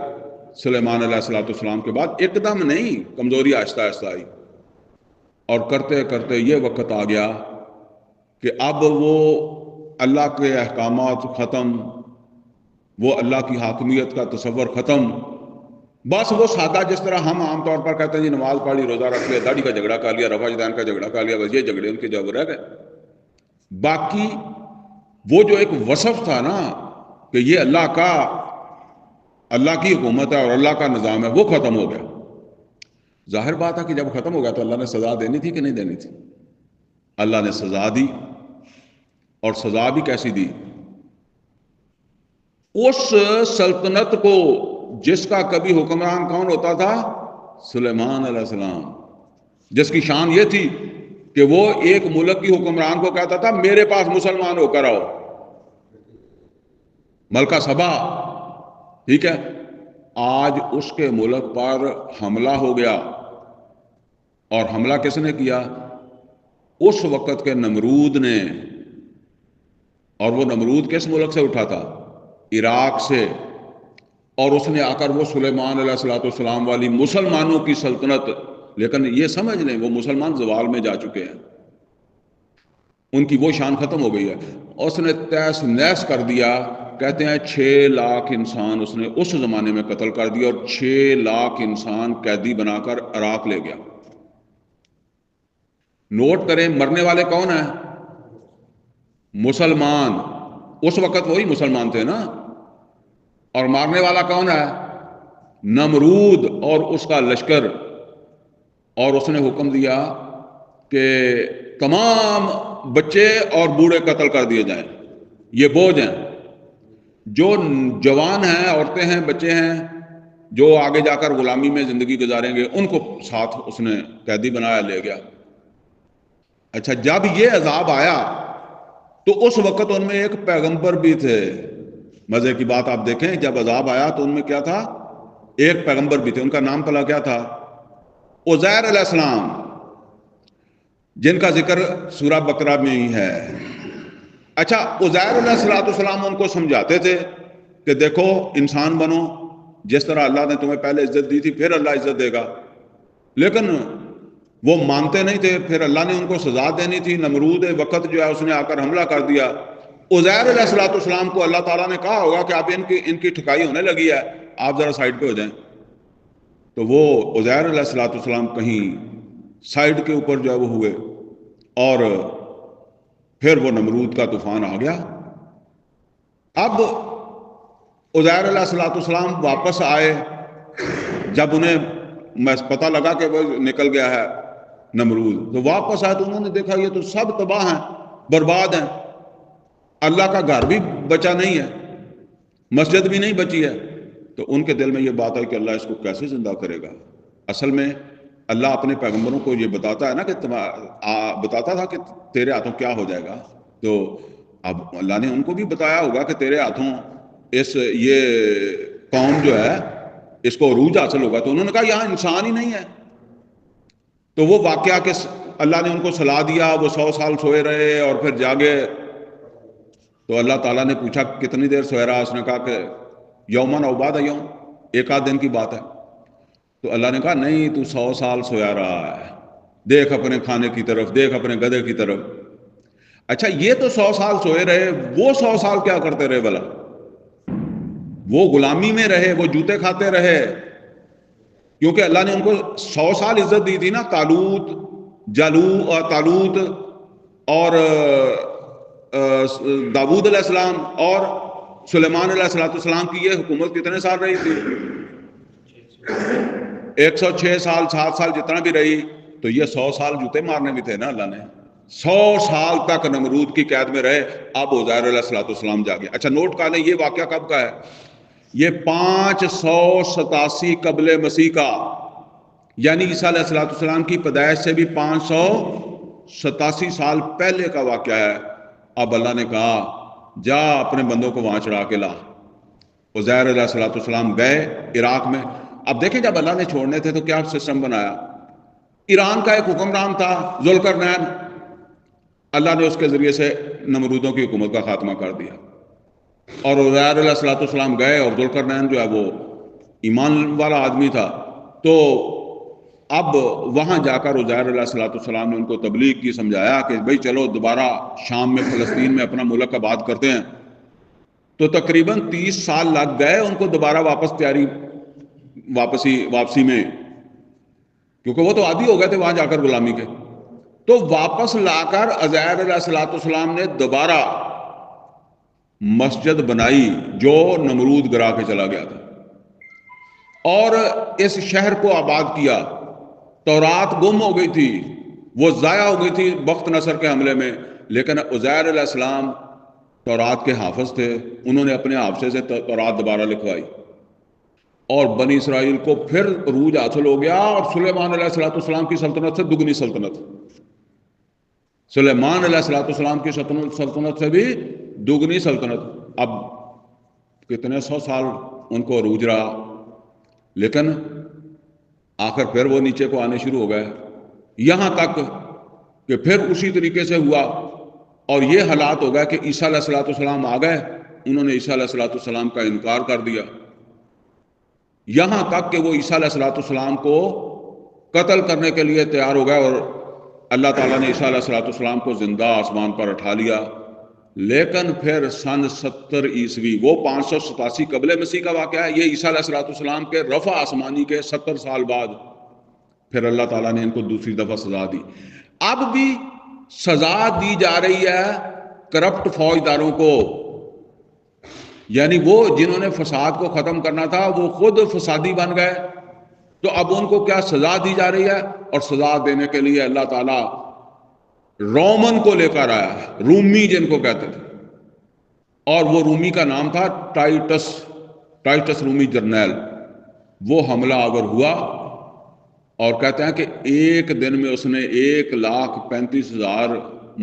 سلیمان علیہ السلام کے بعد. ایک دم نہیں، کمزوری آہستہ آہستہ آئی. اور کرتے کرتے یہ وقت آ گیا کہ اب وہ اللہ کے احکامات ختم، وہ اللہ کی حاکمیت کا تصور ختم. بس وہ سادہ جس طرح ہم عام طور پر کہتے ہیں جی نماز پڑھ لی، روزہ رکھ لیا، داڑھی کا جھگڑا کر لیا، رفع یدین کا جھگڑا کر لیا، بس یہ جھگڑے ان کے جب رہ گئے. باقی وہ جو ایک وصف تھا نا کہ یہ اللہ کی حکومت ہے اور اللہ کا نظام ہے، وہ ختم ہو گیا. ظاہر بات ہے کہ جب ختم ہو گیا تو اللہ نے سزا دینی تھی کہ نہیں دینی تھی؟ اللہ نے سزا دی. اور سزا بھی کیسی دی؟ اس سلطنت کو جس کا کبھی حکمران کون ہوتا تھا؟ سلیمان علیہ السلام، جس کی شان یہ تھی کہ وہ ایک ملک کی حکمران کو کہتا تھا میرے پاس مسلمان ہو کر آؤ. ملکہ سبا. ٹھیک ہے؟ آج اس کے ملک پر حملہ ہو گیا. اور حملہ کس نے کیا؟ اس وقت کے نمرود نے، اور وہ نمرود کس ملک سے اٹھا تھا؟ عراق سے، اور اس نے آ کر وہ سلیمان علیہ الصلوۃ والسلام والی مسلمانوں کی سلطنت، لیکن یہ سمجھ لیں وہ مسلمان زوال میں جا چکے ہیں، ان کی وہ شان ختم ہو گئی ہے، اس نے تیس نیس کر دیا۔ کہتے ہیں 6 لاکھ انسان اس نے اس زمانے میں قتل کر دیا، اور 6 لاکھ انسان قیدی بنا کر عراق لے گیا۔ نوٹ کریں مرنے والے کون ہیں؟ مسلمان، اس وقت وہی مسلمان تھے نا، اور مارنے والا کون ہے؟ نمرود اور اس کا لشکر۔ اور اس نے حکم دیا کہ تمام بچے اور بوڑھے قتل کر دیے جائیں، یہ بوجھ ہیں، جو جوان ہیں، عورتیں ہیں، بچے ہیں، جو آگے جا کر غلامی میں زندگی گزاریں گے، ان کو ساتھ اس نے قیدی بنایا، لے گیا۔ اچھا، جب یہ عذاب آیا تو اس وقت ان میں ایک پیغمبر بھی تھے۔ مزے کی بات آپ دیکھیں، جب عذاب آیا تو ان میں کیا تھا؟ ایک پیغمبر بھی تھے، ان کا نام پلا کیا تھا؟ عزیر علیہ السلام، جن کا ذکر سورہ بقرہ میں ہی ہے۔ اچھا، عزیر علیہ السلام ان کو سمجھاتے تھے کہ دیکھو انسان بنو، جس طرح اللہ نے تمہیں پہلے عزت دی تھی پھر اللہ عزت دے گا، لیکن وہ مانتے نہیں تھے۔ پھر اللہ نے ان کو سزا دینی تھی، نمرود وقت جو ہے اس نے آ کر حملہ کر دیا۔ عزیر علیہ السلام کو اللہ تعالیٰ نے کہا ہوگا کہ آپ ان کی ٹھکائی ہونے لگی ہے، آپ ذرا سائڈ پہ ہو جائیں۔ تو وہ عزیر علیہ السلام کہیں سائڈ کے اوپر جو ہے وہ ہوئے، اور پھر وہ نمرود کا طوفان آ گیا۔ اب عزیر علیہ السلام واپس آئے، جب انہیں پتہ لگا کہ وہ نکل گیا ہے نمرود، تو واپس آئے تو انہوں نے دیکھا یہ تو سب تباہ ہیں، برباد ہیں، اللہ کا گھر بھی بچا نہیں ہے، مسجد بھی نہیں بچی ہے۔ تو ان کے دل میں یہ بات ہے کہ اللہ اس کو کیسے زندہ کرے گا۔ اصل میں اللہ اپنے پیغمبروں کو یہ بتاتا ہے نا، کہ بتاتا تھا کہ تیرے ہاتھوں کیا ہو جائے گا، تو اب اللہ نے ان کو بھی بتایا ہوگا کہ تیرے ہاتھوں یہ قوم جو ہے اس کو عروج حاصل ہوگا۔ تو انہوں نے کہا یہاں انسان ہی نہیں ہے۔ تو وہ واقعہ کہ اللہ نے ان کو صلاح دیا، وہ 100 سال سوئے رہے اور پھر جاگے۔ تو اللہ تعالیٰ نے پوچھا کتنی دیر سویا رہا؟ اس نے کہا کہ یومن او بعد یوم، ایک آدھ دن کی بات ہے۔ تو اللہ نے کہا نہیں، تو 100 سال سویا رہا ہے، دیکھ اپنے کھانے کی طرف، دیکھ اپنے گدھے کی طرف۔ اچھا، یہ تو 100 سال سوئے رہے، وہ 100 سال کیا کرتے رہے بھلا؟ وہ غلامی میں رہے، وہ جوتے کھاتے رہے، کیونکہ اللہ نے ان کو 100 سال عزت دی تھی نا۔ طالوت اور داؤد علیہ السلام اور سلیمان علیہ السلام کی یہ حکومت کتنے سال رہی تھی؟ 106 سال، 7 سال جتنا بھی رہی، تو یہ 100 سال جوتے مارنے بھی تھے نا اللہ نے۔ 100 سال تک نمرود کی قید میں رہے، اب عزیر علیہ السلام جاگے۔ اچھا نوٹ کر لیں، یہ واقعہ کب کا ہے؟ یہ 587 قبل مسیح کا، یعنی عیسیٰ علیہ السلام کی پیدائش سے بھی 587 سال پہلے کا واقعہ ہے۔ اب اللہ نے کہا جا اپنے بندوں کو وہاں چڑھا کے لا۔ عزیر علیہ السلام گئے عراق میں۔ اب دیکھیں جب اللہ نے چھوڑنے تھے تو کیا سسٹم بنایا؟ ایران کا ایک حکمران تھا ذوالقرنین، اللہ نے اس کے ذریعے سے نمرودوں کی حکومت کا خاتمہ کر دیا۔ اور عزیر علیہ السلام گئے، اور ذوالقرنین جو ہے وہ ایمان والا آدمی تھا، تو اب وہاں جا کر عزیر علیہ السلام نے ان کو تبلیغ کی، سمجھایا کہ بھئی چلو دوبارہ شام میں فلسطین میں اپنا ملک آباد کرتے ہیں۔ تو تقریباً 30 سال لگ گئے ان کو دوبارہ واپسی میں، کیونکہ وہ تو عادی ہو گئے تھے وہاں جا کر غلامی کے۔ تو واپس لا کر عزیر علیہ السلام نے دوبارہ مسجد بنائی جو نمرود گرا کے چلا گیا تھا، اور اس شہر کو آباد کیا۔ تورات گم ہو گئی تھی، وہ ضائع ہو گئی تھی بخت نصر کے حملے میں، لیکن عزیر علیہ السلام تورات کے حافظ تھے، انہوں نے اپنے حافظے سے تورات دوبارہ لکھوائی، اور بنی اسرائیل کو پھر عروج حاصل ہو گیا، اور سلیمان علیہ السلام کی سلطنت سے دگنی سلطنت، سلیمان علیہ السلام کی سلطنت سے بھی دگنی سلطنت۔ اب کتنے 100 سال ان کو عروج رہا، لیکن آخر پھر وہ نیچے کو آنے شروع ہو گئے، یہاں تک کہ پھر اسی طریقے سے ہوا اور یہ حالات ہو گیا کہ عیسیٰ علیہ الصلوۃ والسلام آ گئے، انہوں نے عیسیٰ علیہ الصلوۃ والسلام کا انکار کر دیا، یہاں تک کہ وہ عیسیٰ علیہ الصلوۃ والسلام کو قتل کرنے کے لیے تیار ہو گئے، اور اللہ تعالیٰ نے عیسیٰ علیہ الصلوۃ والسلام کو زندہ آسمان پر اٹھا لیا۔ لیکن پھر سن 70 عیسوی، وہ 587 قبل مسیح کا واقعہ ہے، یہ عیسیٰ علیہ الصلوۃ والسلام کے رفع آسمانی کے 70 سال بعد پھر اللہ تعالیٰ نے ان کو دوسری دفعہ سزا دی۔ اب بھی سزا دی جا رہی ہے کرپٹ فوجداروں کو، یعنی وہ جنہوں نے فساد کو ختم کرنا تھا وہ خود فسادی بن گئے، تو اب ان کو کیا سزا دی جا رہی ہے، اور سزا دینے کے لیے اللہ تعالیٰ رومن کو لے کر آیا ہے، رومی جن کو کہتے تھے، اور وہ رومی کا نام تھا ٹائٹس رومی جرنیل۔ وہ حملہ آور ہوا اور کہتے ہیں کہ ایک دن میں اس نے 1,35,000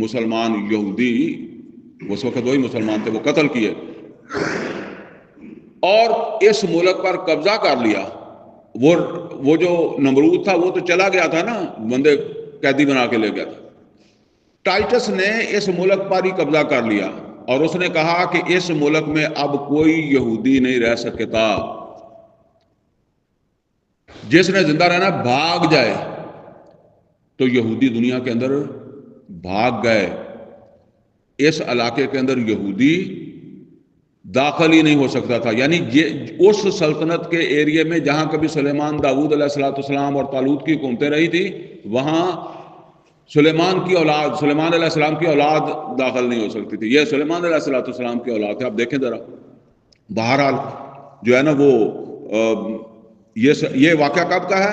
مسلمان یہودی، اس وقت وہی مسلمان تھے، وہ قتل کیے اور اس ملک پر قبضہ کر لیا۔ وہ جو نمرود تھا وہ تو چلا گیا تھا نا، بندے قیدی بنا کے لے گیا تھا، ٹائٹس نے اس ملک پر ہی قبضہ کر لیا اور اس نے کہا کہ اس ملک میں اب کوئی یہودی نہیں رہ سکتا، جس نے زندہ رہنا بھاگ جائے۔ تو یہودی دنیا کے اندر بھاگ گئے، اس علاقے کے اندر یہودی داخل ہی نہیں ہو سکتا تھا، یعنی اس سلطنت کے ایریے میں جہاں کبھی سلیمان، داؤد علیہ السلام اور طالوت کی حکومتیں رہی تھی، وہاں سلیمان علیہ السلام کی اولاد داخل نہیں ہو سکتی تھی۔ یہ سلیمان علیہ السلام کی اولاد ہے، آپ دیکھیں ذرا۔ بہرحال جو ہے نا وہ یہ واقعہ کب کا ہے؟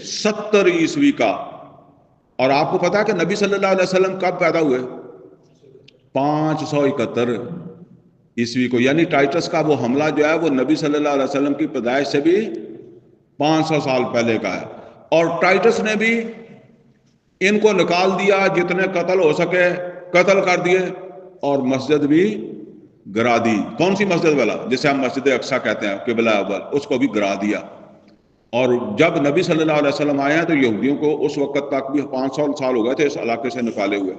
70 عیسوی کا۔ اور آپ کو پتا ہے کہ نبی صلی اللہ علیہ وسلم کب پیدا ہوئے؟ 571 عیسوی کو، یعنی ٹائٹس کا وہ حملہ جو ہے وہ نبی صلی اللہ علیہ وسلم کی پیدائش سے بھی 500 سال پہلے کا ہے۔ اور ٹائٹس نے بھی ان کو نکال دیا، جتنے قتل ہو سکے قتل کر دیے، اور مسجد بھی گرا دی۔ کون سی مسجد والا؟ جسے ہم مسجد اقصی کہتے ہیں، قبلہ اول، اس کو بھی گرا دیا۔ اور جب نبی صلی اللہ علیہ وسلم آئے ہیں تو یہودیوں کو اس وقت تک بھی 500 سال ہو گئے تھے اس علاقے سے نکالے ہوئے،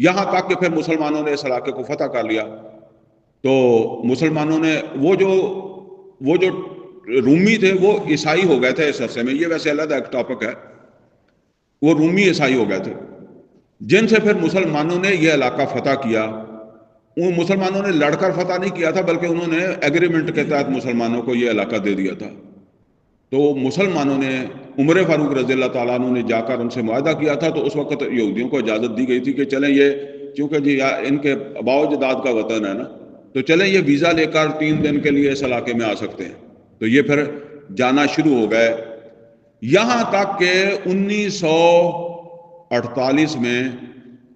یہاں تک کہ پھر مسلمانوں نے اس علاقے کو فتح کر لیا۔ تو مسلمانوں نے وہ جو رومی تھے وہ عیسائی ہو گئے تھے اس عرصے میں، یہ ویسے علیحدہ ایک ٹاپک ہے، وہ رومی عیسائی ہو گئے تھے، جن سے پھر مسلمانوں نے یہ علاقہ فتح کیا۔ ان مسلمانوں نے لڑ کر فتح نہیں کیا تھا، بلکہ انہوں نے ایگریمنٹ کے تحت مسلمانوں کو یہ علاقہ دے دیا تھا۔ تو مسلمانوں نے، عمر فاروق رضی اللہ تعالیٰ عنہ نے جا کر ان سے معاہدہ کیا تھا، تو اس وقت یہودیوں کو اجازت دی گئی تھی کہ چلیں یہ، چونکہ جی ان کے آباء و اجداد کا وطن ہے نا، تو چلیں یہ ویزا لے کر 3 دن کے لیے اس علاقے میں آ سکتے ہیں۔ تو یہ پھر جانا شروع ہو گئے، یہاں تک کہ 1948 میں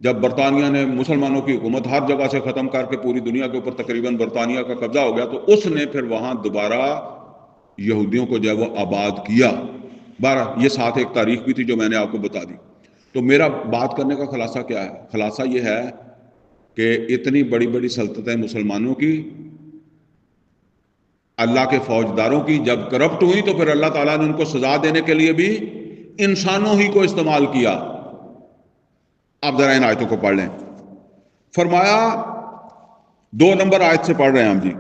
جب برطانیہ نے مسلمانوں کی حکومت ہر جگہ سے ختم کر کے پوری دنیا کے اوپر تقریباً برطانیہ کا قبضہ ہو گیا، تو اس نے پھر وہاں دوبارہ یہودیوں کو جو ہے وہ آباد کیا۔ یہ ساتھ ایک تاریخ بھی تھی جو میں نے آپ کو بتا دی۔ تو میرا بات کرنے کا خلاصہ کیا ہے؟ خلاصہ یہ ہے کہ اتنی بڑی بڑی سلطنتیں مسلمانوں کی، اللہ کے فوجداروں کی جب کرپٹ ہوئی تو پھر اللہ تعالیٰ نے ان کو سزا دینے کے لیے بھی انسانوں ہی کو استعمال کیا۔ آپ ذرا ان آیتوں کو پڑھ لیں۔ فرمایا 2 نمبر آیت سے پڑھ رہے ہیں ہم جی،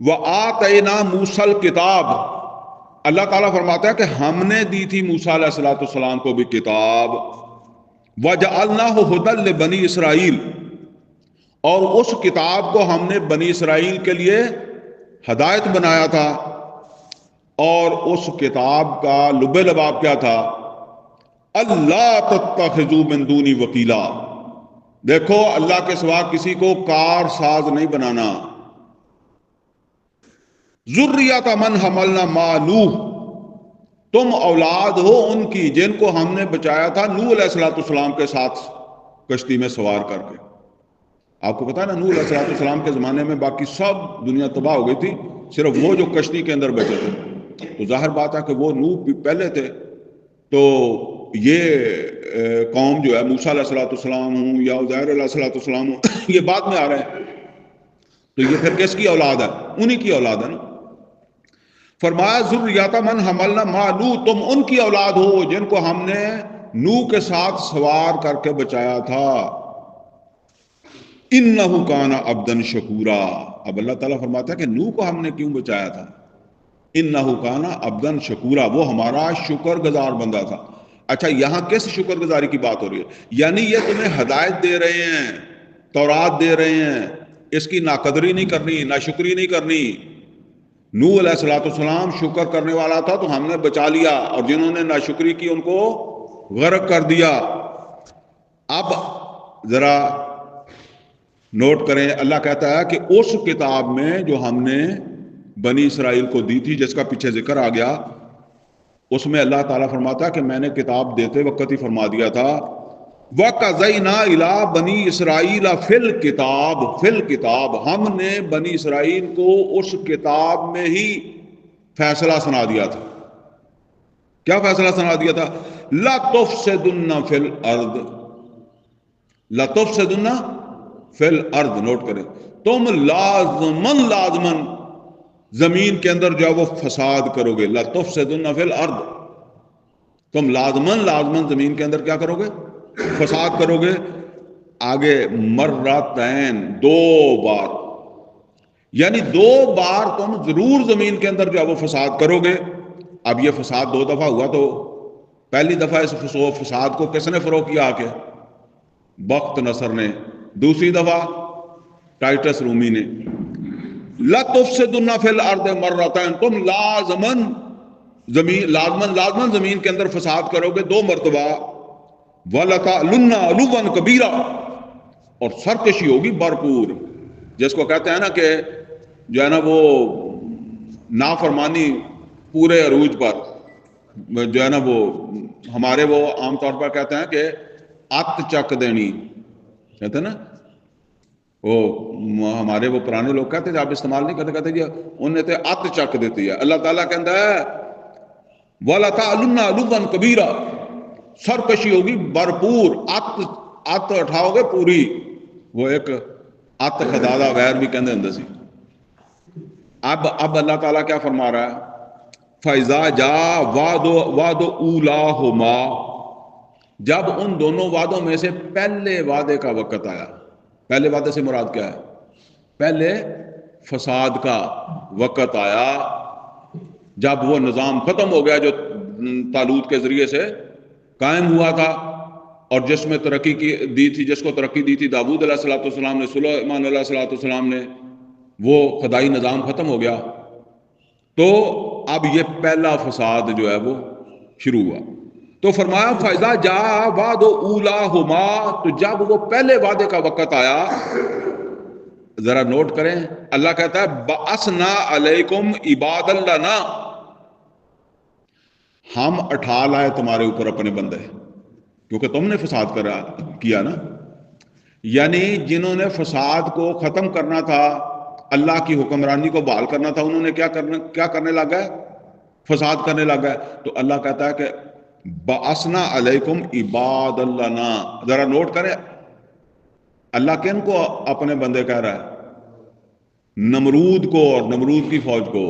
وَآتَيْنَا مُوسَى الْكِتَابَ، اللہ تعالیٰ فرماتا ہے کہ ہم نے دی تھی موسیٰ علیہ السلام کو بھی کتاب، وَجَعَلْنَاهُ هُدًى لِبَنِي اسرائیل، اور اس کتاب کو ہم نے بنی اسرائیل کے لیے ہدایت بنایا تھا۔ اور اس کتاب کا لب لباب کیا تھا؟ اللہ تتخذوا من دونی وکیلا، دیکھو اللہ کے سوا کسی کو کار ساز نہیں بنانا۔ ذریۃ من حملنا مع نوح، تم اولاد ہو ان کی جن کو ہم نے بچایا تھا نوح علیہ السلام کے ساتھ کشتی میں سوار کر کے۔ آپ کو پتا ہے نا، نوح علیہ السلام کے زمانے میں باقی سب دنیا تباہ ہو گئی تھی، صرف وہ جو کشتی کے اندر بچے تھے۔ تو ظاہر بات ہے کہ وہ نوح بھی پہلے تھے، تو یہ قوم جو ہے موسیٰ علیہ السلام ہوں یا عزیر علیہ السلام ہوں، یہ بعد میں آ رہے ہیں، تو یہ پھر کس کی اولاد ہے؟ انہی کی اولاد ہے نا۔ فرمایا ذریۃ من حملنا مع نوح، تم ان کی اولاد ہو جن کو ہم نے نوح کے ساتھ سوار کر کے بچایا تھا. انہ کان عبدا شکورا. اب اللہ تعالیٰ فرماتا ہے کہ نوح کو ہم نے کیوں بچایا تھا؟ انہ کان عبدا شکورا، وہ ہمارا شکر گزار بندہ تھا. اچھا یہاں کس شکر گزاری کی بات ہو رہی ہے؟ یعنی یہ تمہیں ہدایت دے رہے ہیں، تورات دے رہے ہیں، اس کی ناقدری نہیں کرنی، ناشکری نہیں کرنی. نوح علیہ الصلوۃ والسلام شکر کرنے والا تھا تو ہم نے بچا لیا، اور جنہوں نے ناشکری کی ان کو غرق کر دیا. اب ذرا نوٹ کریں، اللہ کہتا ہے کہ اس کتاب میں جو ہم نے بنی اسرائیل کو دی تھی، جس کا پیچھے ذکر آ گیا، اس میں اللہ تعالیٰ فرماتا ہے کہ میں نے کتاب دیتے وقت ہی فرما دیا تھا وَقَضَيْنَا إِلَىٰ بَنِي إِسْرَائِيلَ فِي الْكِتَابِ، ہم نے بنی اسرائیل کو اس کتاب میں ہی فیصلہ سنا دیا تھا. کیا فیصلہ سنا دیا تھا؟ لَتُفْسِدُنَّ فِي الْأَرْضِ، لَتُفْسِدُنَّ فِي الْأَرْضِ، نوٹ کریں، تم لازمن زمین کے اندر جو ہے وہ فساد کرو گے. لَتُفْسِدُنَّ فِي الْأَرْضِ، تم لازمن زمین کے اندر کیا کرو گے؟ فساد کرو گے. آگے مرتين، دو بار، یعنی دو بار تم ضرور زمین کے اندر جو ہے وہ فساد کرو گے. اب یہ فساد دو دفعہ ہوا تو پہلی دفعہ اس فساد کو کس نے فروغ کیا؟ آ کے بخت نصر نے، دوسری دفعہ ٹائٹس رومی نے. لَتُفْسِدُنَّ فِي الْأَرْضِ مَرَّتَيْنِ، تم لازمن زمین کے اندر فساد کرو گے دو مرتبہ. وَلَتَعْلُنَّ عُلُوًّا كَبِيرًا، اور سرکشی ہوگی بھرپور. جس کو کہتے ہیں نا کہ جو ہے نا وہ نافرمانی پورے عروج پر، جو ہے نا وہ ہمارے وہ عام طور پر کہتے ہیں کہ ات چک دینی، کہتے ہیں نا وہ ہمارے وہ پرانے لوگ کہتے ہیں، آپ استعمال نہیں کرتے، کہتے جی انہیں تے ات چک دیتی ہے. اللہ تعالیٰ کہتا ہے وَلَتَعْلُنَّ عُلُوًّا كَبِيرًا، سرکشی ہوگی بھرپور. ات اٹھاؤ گے پوری، وہ ایک ات خدادہ غیر بھی کہندے ہندے سی. اب اللہ تعالیٰ کیا فرما رہا ہے؟ فَإِذَا جَاءَ وَعْدُ أُولَاهُمَا، جب ان دونوں وعدوں میں سے پہلے وعدے کا وقت آیا. پہلے وعدے سے مراد کیا ہے؟ پہلے فساد کا وقت آیا، جب وہ نظام ختم ہو گیا جو طالوت کے ذریعے سے قائم ہوا تھا، اور جس میں ترقی دی تھی، جس کو ترقی دی تھی داؤد علیہ الصلوۃ والسلام نے، سلیمان علیہ الصلوۃ والسلام نے، وہ خدائی نظام ختم ہو گیا. تو اب یہ پہلا فساد جو ہے وہ شروع ہوا. تو فرمایا فَإِذَا جَاءَ وَعْدُ أُولَاهُمَا، تو جب وہ پہلے وعدے کا وقت آیا، ذرا نوٹ کریں، اللہ کہتا ہے بَعَثْنَا عَلَيْكُمْ عِبَادًا لَنَا، ہم اٹھا لائے تمہارے اوپر اپنے بندے، کیونکہ تم نے فساد کیا نا. یعنی جنہوں نے فساد کو ختم کرنا تھا، اللہ کی حکمرانی کو بحال کرنا تھا، انہوں نے کیا کرنے لگا ہے؟ فساد کرنے لگا ہے. تو اللہ کہتا ہے کہ بَعَثْنَا عَلَيْكُمْ عِبَادًا لَنَا. ذرا نوٹ کریں، اللہ کن کو اپنے بندے کہہ رہا ہے؟ نمرود کو اور نمرود کی فوج کو.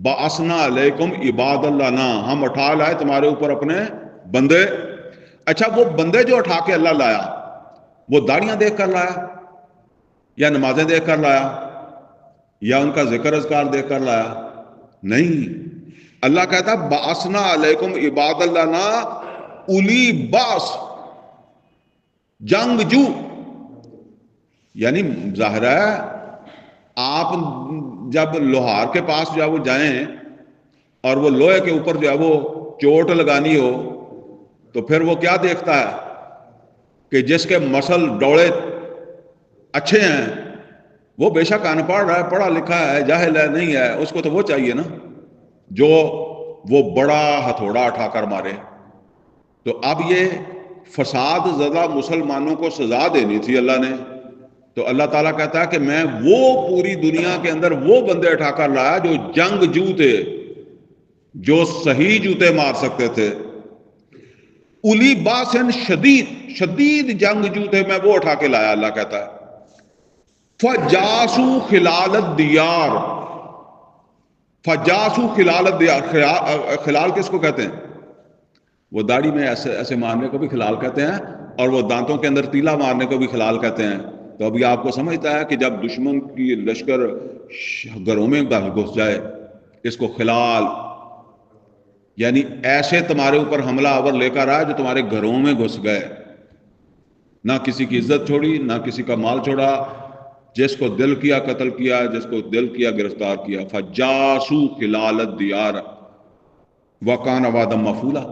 بَعَثْنَا عَلَيْكُمْ عِبَادًا لَنَا، ہم اٹھا لائے تمہارے اوپر اپنے بندے. اچھا وہ بندے جو اٹھا کے اللہ لایا، وہ داڑیاں دیکھ کر لایا، یا نمازیں دیکھ کر لایا، یا ان کا ذکر اذکار دیکھ کر لایا؟ نہیں. اللہ کہتا ہے بَعَثْنَا عَلَيْكُمْ عِبَادًا لَنَا اُولِي بَأْسٍ، جنگجو. یعنی ظاہر ہے آپ جب لوہار کے پاس جو ہے وہ جائیں اور وہ لوہے کے اوپر جو ہے وہ چوٹ لگانی ہو، تو پھر وہ کیا دیکھتا ہے کہ جس کے مسل ڈوڑے اچھے ہیں، وہ بے شک ان پڑھ رہا ہے، پڑھا لکھا ہے، جاہل ہے نہیں ہے، اس کو تو وہ چاہیے نا جو وہ بڑا ہتھوڑا اٹھا کر مارے. تو اب یہ فساد زدہ مسلمانوں کو سزا دینی تھی اللہ نے. تو اللہ تعالیٰ کہتا ہے کہ میں وہ پوری دنیا کے اندر وہ بندے اٹھا کر لایا جو جنگجو تھے، جو صحیح جوتے مار سکتے تھے. اُلی باسن شدید جنگجو تھے، میں وہ اٹھا کے لایا. اللہ کہتا ہے فَجَاسُوا خِلَالَ الدِّيَارِ، فَجَاسُوا خِلَالَ الدِّيَارِ. خلال کس کو کہتے ہیں؟ وہ داڑھی میں ایسے ایسے مارنے کو بھی خلال کہتے ہیں، اور وہ دانتوں کے اندر تیلا مارنے کو بھی خلال کہتے ہیں۔ تو ابھی آپ کو سمجھتا ہے کہ جب دشمن کی لشکر گھروں میں گھس جائے، اس کو خلال یعنی ایسے تمہارے اوپر حملہ آور لے کر آئے جو تمہارے گھروں میں گھس گئے، نہ کسی کی عزت چھوڑی، نہ کسی کا مال چھوڑا، جس کو دل کیا قتل کیا، جس کو دل کیا گرفتار کیا۔ فجاسو خلال الدیار وکان وعدا مفعولا۔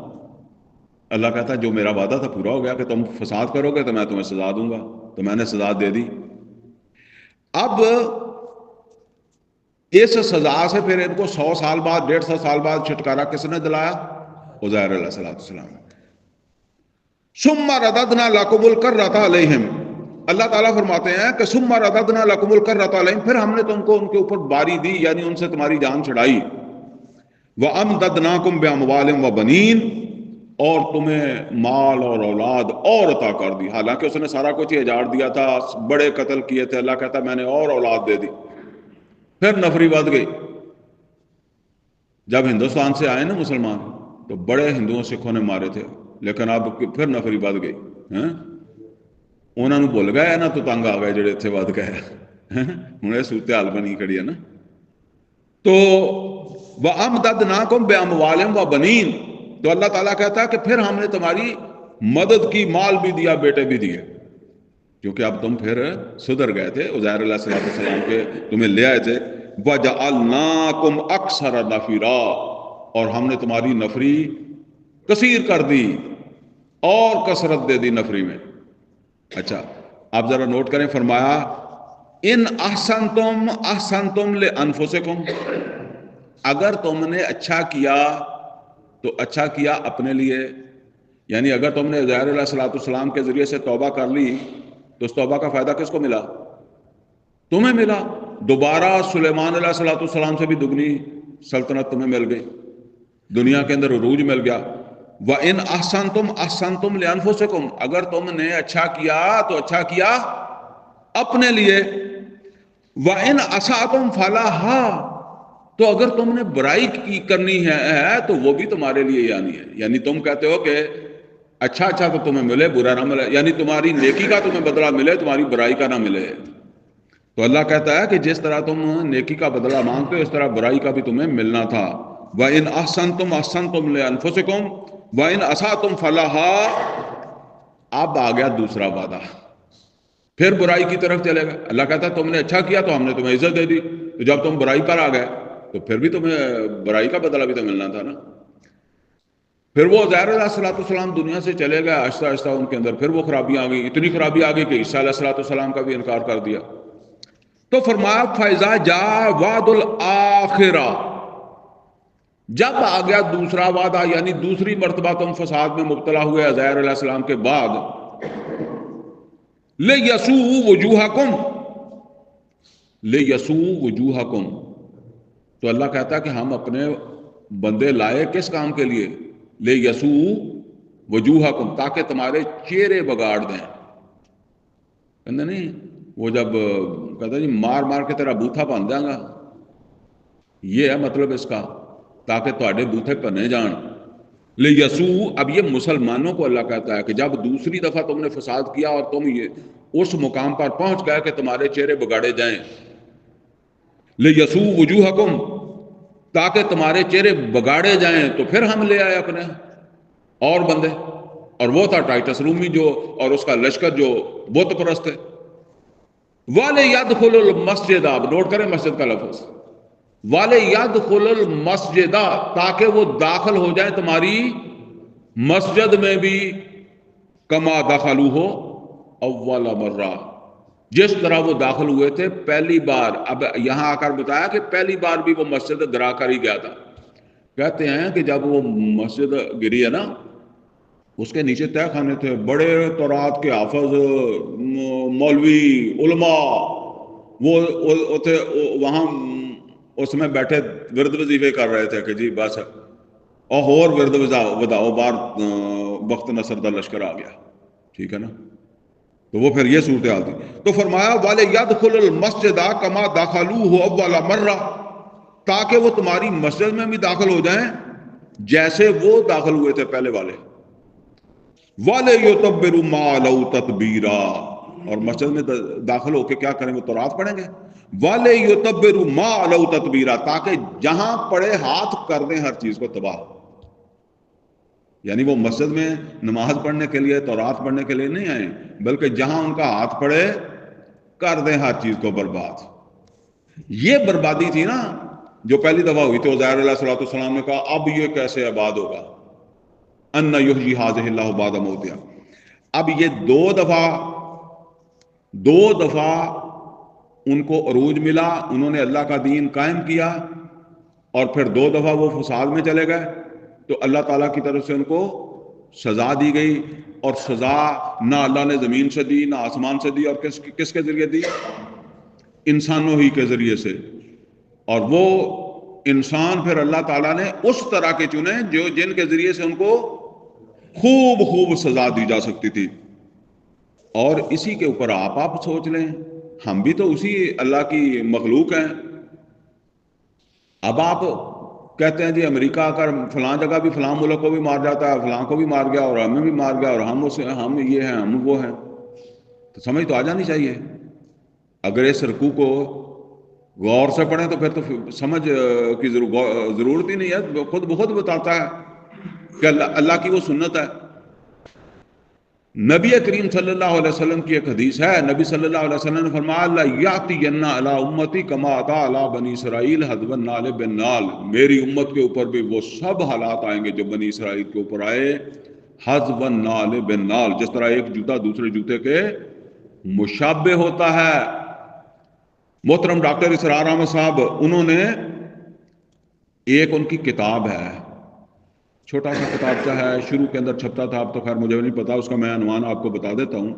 اللہ کہتا ہے جو میرا وعدہ تھا پورا ہو گیا کہ تم فساد کرو گے تو میں تمہیں سزا دوں گا، تو میں نے سزا دے دی۔ اب اس سزا سے پھر ان کو 100 سال بعد 150 سال بعد چھٹکارا کس نے دلایا؟ عزیر علیہ السلام۔ ثم رددنا لکم الکرۃ علیہم، اللہ تعالیٰ فرماتے ہیں کہ ثم رددنا لکم الکرۃ علیہم، پھر ہم نے تم کو ان کے اوپر باری دی، یعنی ان سے تمہاری جان چھڑائی۔ وَأَمْدَدْنَاكُمْ بِأَمْوَالٍ وَبَنِينَ، اور تمہیں مال اور اولاد اور عطا کر دی۔ حالانکہ اس نے سارا کچھ اجاڑ دیا تھا، بڑے قتل کیے تھے، اللہ کہتا میں نے اور اولاد دے دی۔ پھر نفری بڑھ گئی۔ جب ہندوستان سے آئے نا مسلمان تو بڑے ہندوؤں سکھوں نے مارے تھے، لیکن اب پھر نفری بڑھ گئی۔ انہوں نے بھول گئے نا تو تنگ آ گئے جڑے اتنے ود گئے، ہوں یہ صورتحال بنی کھڑی ہے نا۔ تو وَأَمْدَدْنَاكُمْ بِأَمْوَالٍ وَبَنِينَ، تو اللہ تعالیٰ کہتا ہے کہ پھر ہم نے تمہاری مدد کی، مال بھی دیا، بیٹے بھی دیے، کیونکہ اب تم پھر سدھر گئے تھے، عزیر علیہ السلام کے تمہیں لے آئے تھے۔ وَجَعَلْنَاكُمْ أَكْثَرَ نَفِيرًا، اور ہم نے تمہاری نفری کثیر کر دی اور کثرت دے دی نفری میں۔ اچھا آپ ذرا نوٹ کریں، فرمایا ان احسنتم احسنتم لانفسکم، اگر تم نے اچھا کیا تو اچھا کیا اپنے لیے، یعنی اگر تم نے عزیر علیہ السلام کے ذریعے سے توبہ کر لی تو اس توبہ کا فائدہ کس کو ملا؟ تمہیں ملا۔ دوبارہ سلیمان علیہ السلام سے بھی دگنی سلطنت تمہیں مل گئی، دنیا کے اندر عروج مل گیا۔ وَإِنْ أَحْسَنْتُمْ أَحْسَنْتُمْ لِأَنفُسِكُمْ، اگر تم نے اچھا کیا تو اچھا کیا اپنے لیے۔ وَإِنْ أَسَأْتُمْ فَلَهَا، تو اگر تم نے برائی کی کرنی ہے تو وہ بھی تمہارے لیے یعنی تم کہتے ہو کہ اچھا اچھا تو تمہیں ملے، برا نہ ملے، یعنی تمہاری نیکی کا تمہیں بدلہ ملے، تمہاری برائی کا نہ ملے۔ تو اللہ کہتا ہے کہ جس طرح تم نیکی کا بدلہ مانگتے ہو اس طرح برائی کا بھی تمہیں ملنا تھا۔ وَإِنْ أَحْسَنْتُمْ أَحْسَنْتُمْ لِأَنفُسِكُمْ وَإِنْ أَسَأْتُمْ فَلَهَا۔ اب آ گیا دوسرا وعدہ، پھر برائی کی طرف چلے گا۔ اللہ کہتا ہے تم نے اچھا کیا تو ہم نے تمہیں عزت دے دی، تو جب تم برائی پر آ گئے تو پھر بھی تمہیں برائی کا بدلہ بھی تو ملنا تھا نا۔ پھر وہ عزیر علیہ السلام دنیا سے چلے گئے، آہستہ آہستہ ان کے اندر پھر وہ خرابیاں آ گئی، اتنی خرابی آ گئی کہ عیسیٰ علیہ السلام کا بھی انکار کر دیا۔ تو فرمایا فَإِذَا جَاءَ وَعْدُ الْآخِرَةِ، جب آ گیا دوسرا وعدہ، یعنی دوسری مرتبہ تم فساد میں مبتلا ہوئے عزیر علیہ السلام کے بعد، لِيَسُوءُ وُجُوهَكُمْ، لِيَسُوءُ وُجُوهَكُمْ، تو اللہ کہتا ہے کہ ہم اپنے بندے لائے کس کام کے لیے؟ لِيَسُوءُ وُجُوهَكُمْ، تاکہ تمہارے چہرے بگاڑ دیں۔ کہتے نہیں وہ جب کہتا جی مار مار کے تیرا بوتھا بن جائے گا، یہ ہے مطلب اس کا، تاکہ تواڈے بوتھے پنے جان۔ لِيَسُوءُ، اب یہ مسلمانوں کو اللہ کہتا ہے کہ جب دوسری دفعہ تم نے فساد کیا اور تم یہ اس مقام پر پہنچ گئے کہ تمہارے چہرے بگاڑے جائیں، لِيَسُوءُ وُجُوهَكُمْ، تاکہ تمہارے چہرے بگاڑے جائیں، تو پھر ہم لے آئے اپنے اور بندے، اور وہ تھا ٹائٹس رومی جو، اور اس کا لشکر جو بت پرست ہے۔ وَلِيَدْخُلُ الْمَسْجِدَ، اب نوٹ کریں مسجد کا لفظ، وَلِيَدْخُلُ الْمَسْجِدَ، تاکہ وہ داخل ہو جائیں تمہاری مسجد میں بھی، کما دخلوہ اول مرہ، جس طرح وہ داخل ہوئے تھے پہلی بار۔ اب یہاں آ کر بتایا کہ پہلی بار بھی وہ مسجد گرا کر ہی گیا تھا۔ کہتے ہیں کہ جب وہ مسجد گری ہے نا، اس کے نیچے تہہ خانے تھے، بڑے تورات کے حافظ، مولوی، علماء، وہ تھے وہاں، اس میں بیٹھے ورد وظیفے کر رہے تھے کہ جی بس اور ورد وداؤ بار وقت نصر دا لشکر آ گیا، ٹھیک ہے نا۔ تو وہ پھر یہ صورتحال تھی۔ تو فرمایا وَلِيَدْخُلُ الْمَسْجِدَ كَمَا دَخَلُوهُ أَوَّلَ مَرَّةٍ، تاکہ وہ تمہاری مسجد میں بھی داخل ہو جائیں جیسے وہ داخل ہوئے تھے پہلے والے۔ وَلَيُتَبِّرُ مَا لَوْ تَتْبِيرًا، اور مسجد میں داخل ہو کے کیا کریں گے؟ تورات پڑھیں گے. وَلَيُتَبِّرُ مَا لَوْ تَتْبِيرًا، تاکہ جہاں پڑے ہاتھ کر دیں ہر چیز کو تباہ. یعنی وہ مسجد میں نماز پڑھنے کے لیے، تورات پڑھنے کے لیے نہیں آئے، بلکہ جہاں ان کا ہاتھ پڑے کر دیں ہر چیز کو برباد. یہ بربادی تھی نا جو پہلی دفعہ ہوئی تھی. عزیر علیہ السلام نے کہا اب یہ کیسے آباد ہوگا؟ ان یحیی ھذہ اللہ بعد موتہا. اب یہ دو دفعہ ان کو عروج ملا، انہوں نے اللہ کا دین قائم کیا، اور پھر 2 دفعہ وہ فساد میں چلے گئے، تو اللہ تعالیٰ کی طرف سے ان کو سزا دی گئی. اور سزا نہ اللہ نے زمین سے دی نہ آسمان سے دی، اور کس کے ذریعے دی؟ انسانوں ہی کے ذریعے سے. اور وہ انسان پھر اللہ تعالیٰ نے اس طرح کے چنے جن کے ذریعے سے ان کو خوب سزا دی جا سکتی تھی. اور اسی کے اوپر آپ سوچ لیں، ہم بھی تو اسی اللہ کی مخلوق ہیں. اب آپ کہتے ہیں جی امریکہ آ کر فلاں جگہ بھی فلاں ملک کو بھی مار جاتا ہے، فلاں کو بھی مار گیا، اور ہمیں بھی مار گیا، اور ہم یہ ہیں، ہم وہ ہیں. تو سمجھ تو آ جانی چاہیے. اگر اس رکوع کو غور سے پڑھیں تو پھر تو سمجھ کی ضرورت ہی نہیں ہے. خود بخود بتاتا ہے کہ اللہ کی وہ سنت ہے. نبی کریم صلی اللہ علیہ وسلم کی ایک حدیث ہے. نبی صلی اللہ علیہ وسلم نے فرمایا اللہ یاتین علی امتی کما اتی علی بنی اسرائیل حذو النعل بالنعل. میری امت کے اوپر بھی وہ سب حالات آئیں گے جو بنی اسرائیل کے اوپر آئے، حذو النعل بالنعل، جس طرح ایک جوتا دوسرے جوتے کے مشابہ ہوتا ہے. محترم ڈاکٹر اسرار احمد صاحب، انہوں نے ایک ان کی کتاب ہے، چھوٹا سا کتابچہ ہے، شروع کے اندر چھپتا تھا، اب تو خیر مجھے نہیں پتا، اس کا میں عنوان آپ کو بتا دیتا ہوں.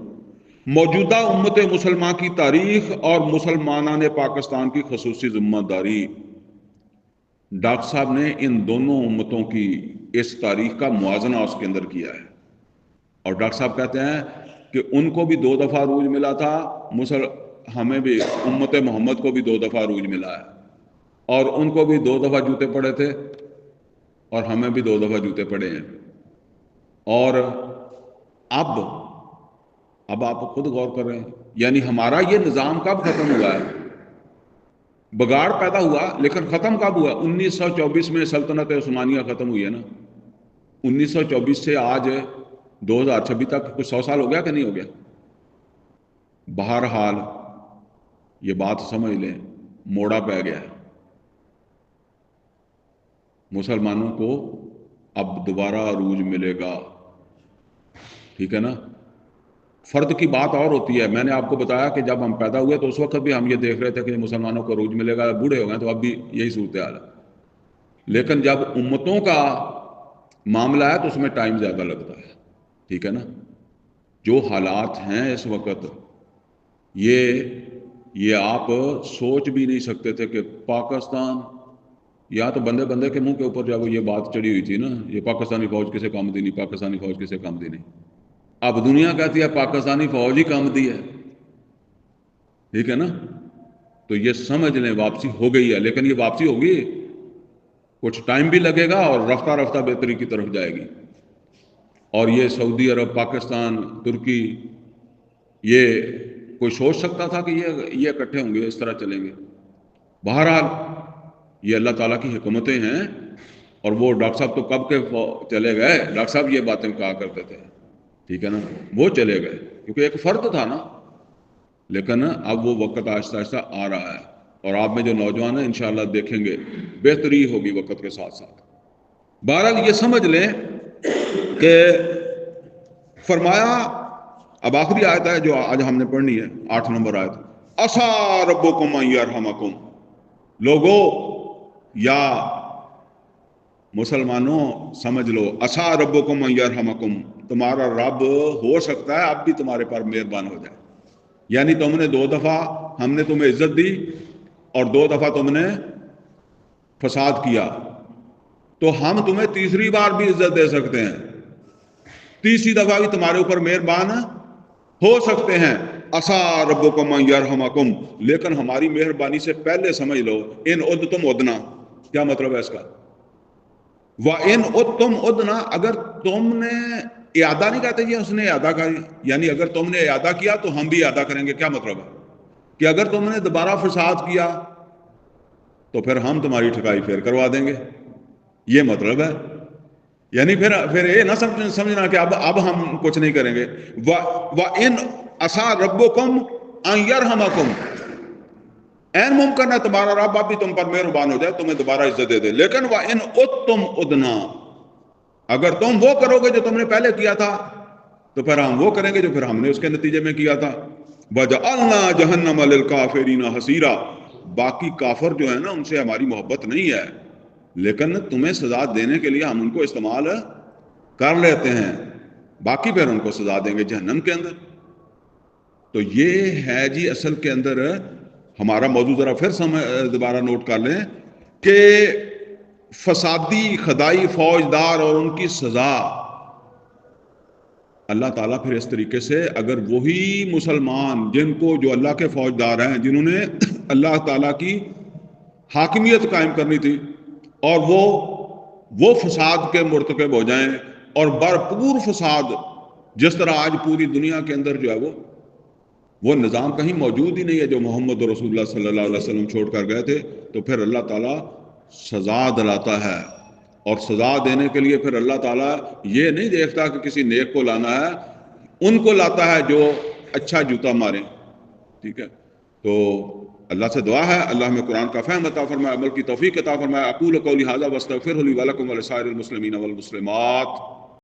موجودہ امت مسلمان کی تاریخ اور مسلمانان پاکستان کی خصوصی ذمہ داری. ڈاکٹر صاحب نے ان دونوں امتوں کی اس تاریخ کا موازنہ اس کے اندر کیا ہے. اور ڈاکٹر صاحب کہتے ہیں کہ ان کو بھی 2 دفعہ عروج ملا تھا، ہمیں بھی امت محمد کو بھی 2 دفعہ عروج ملا ہے، اور ان کو بھی 2 دفعہ جوتے پڑے تھے، اور ہمیں بھی 2 دفعہ جوتے پڑے ہیں. اور اب آپ خود غور کر رہے ہیں، یعنی ہمارا یہ نظام کب ختم ہوا ہے؟ بگاڑ پیدا ہوا لیکن ختم کب ہوا؟ 1924 میں سلطنت عثمانیہ ختم ہوئی ہے نا. 1924 سے آج 2026 تک کچھ 100 سال ہو گیا کہ نہیں ہو گیا؟ بہرحال یہ بات سمجھ لیں، موڑا پہ گیا ہے. مسلمانوں کو اب دوبارہ عروج ملے گا، ٹھیک ہے نا. فرد کی بات اور ہوتی ہے. میں نے آپ کو بتایا کہ جب ہم پیدا ہوئے تو اس وقت بھی ہم یہ دیکھ رہے تھے کہ مسلمانوں کو عروج ملے گا، بوڑھے ہو گئے تو اب بھی یہی صورتحال ہے. لیکن جب امتوں کا معاملہ ہے تو اس میں ٹائم زیادہ لگتا ہے، ٹھیک ہے نا. جو حالات ہیں اس وقت، یہ آپ سوچ بھی نہیں سکتے تھے کہ پاکستان، یا تو بندے کے منہ کے اوپر جب یہ بات چڑھی ہوئی تھی نا، یہ پاکستانی فوج کسے کام دی نہیں، پاکستانی فوج کسے کام دی نہیں. اب دنیا کہتی ہے پاکستانی فوج ہی کام دی ہے، ٹھیک ہے نا. تو یہ سمجھ لیں واپسی ہو گئی ہے، لیکن یہ واپسی ہوگی، کچھ ٹائم بھی لگے گا، اور رفتہ رفتہ بہتری کی طرف جائے گی. اور یہ سعودی عرب، پاکستان، ترکی، یہ کوئی سوچ سکتا تھا کہ یہ اکٹھے ہوں گے، اس طرح چلیں گے؟ بہرحال یہ اللہ تعالیٰ کی حکمتیں ہیں. اور وہ ڈاکٹر صاحب تو کب کے چلے گئے. ڈاکٹر صاحب یہ باتیں کہا کرتے تھے، ٹھیک ہے نا، وہ چلے گئے کیونکہ ایک فرد تھا نا. لیکن اب وہ وقت آہستہ آہستہ آ رہا ہے، اور آپ میں جو نوجوان ہیں انشاءاللہ دیکھیں گے بہتری ہوگی وقت کے ساتھ ساتھ. بہرحال یہ سمجھ لیں کہ فرمایا، اب آخری آیت ہے جو آج ہم نے پڑھنی ہے، 8 نمبر آیت. عسیٰ ربکم ان یرحمکم. لوگو یا مسلمانوں سمجھ لو، عسیٰ ربکم ان یرحمکم، تمہارا رب ہو سکتا ہے اب بھی تمہارے پر مہربان ہو جائے. یعنی تم نے 2 دفعہ ہم نے تمہیں عزت دی، اور 2 دفعہ تم نے فساد کیا، تو ہم تمہیں تیسری بار بھی عزت دے سکتے ہیں، تیسری دفعہ بھی تمہارے اوپر مہربان ہو سکتے ہیں. عسیٰ ربکم ان یرحمکم، لیکن ہماری مہربانی سے پہلے سمجھ لو، ان عدتم عدنا. کیا مطلب ہے اس کا؟ وَإِنْ عُدْتُمْ عُدْنَا، اگر تم نے اعادہ نہیں کہتے جی اس نے اعادہ کر، یعنی اگر تم نے اعادہ کیا تو ہم بھی اعادہ کریں گے. کیا مطلب ہے کہ اگر تم نے دوبارہ فساد کیا تو پھر ہم تمہاری ٹھکائی پھر کروا دیں گے، یہ مطلب ہے. یعنی پھر یہ نہ سمجھنا کہ اب ہم کچھ نہیں کریں گے. وَإِنْ عَصَىٰ رَبُّكُمْ أَن يَرْحَمَكُمْ، این ممکن ہے تمہارا رب اب بھی تم پر مہربان ہو جائے، تمہیں دوبارہ عزت دے دے. لیکن وَإِنْ عُدْتُمْ عُدْنَا، اگر تم وہ کرو گے جو تم نے پہلے کیا تھا تو پھر ہم وہ کریں گے جو پھر ہم نے اس کے نتیجے میں کیا تھا. وَجَعَلْنَا جَهَنَّمَ لِلْكَافِرِينَ حَصِيرًا، باقی کافر جو ہے نا ان سے ہماری محبت نہیں ہے، لیکن تمہیں سزا دینے کے لیے ہم ان کو استعمال کر لیتے ہیں، باقی پھر ان کو سزا دیں گے جہنم کے اندر. تو یہ ہے جی اصل کے اندر ہمارا موضوع. ذرا پھر دوبارہ نوٹ کر لیں کہ فسادی خدائی فوجدار اور ان کی سزا اللہ تعالیٰ پھر اس طریقے سے، اگر وہی مسلمان جن کو جو اللہ کے فوجدار ہیں، جنہوں نے اللہ تعالیٰ کی حاکمیت قائم کرنی تھی، اور وہ فساد کے مرتکب ہو جائیں اور بھرپور فساد، جس طرح آج پوری دنیا کے اندر جو ہے وہ نظام کہیں موجود ہی نہیں ہے جو محمد رسول اللہ صلی اللہ علیہ وسلم چھوڑ کر گئے تھے، تو پھر اللہ تعالیٰ سزا دلاتا ہے. اور سزا دینے کے لیے پھر اللہ تعالیٰ یہ نہیں دیکھتا کہ کسی نیک کو لانا ہے، ان کو لاتا ہے جو اچھا جوتا ماریں. ٹھیک ہے، تو اللہ سے دعا ہے اللہ ہمیں قرآن کا فہم عطا فرمائے، عمل کی توفیق عطا فرمائے. اقول قولی ھذا واستغفر لی ولکم ولسائر المسلمین والمسلمات.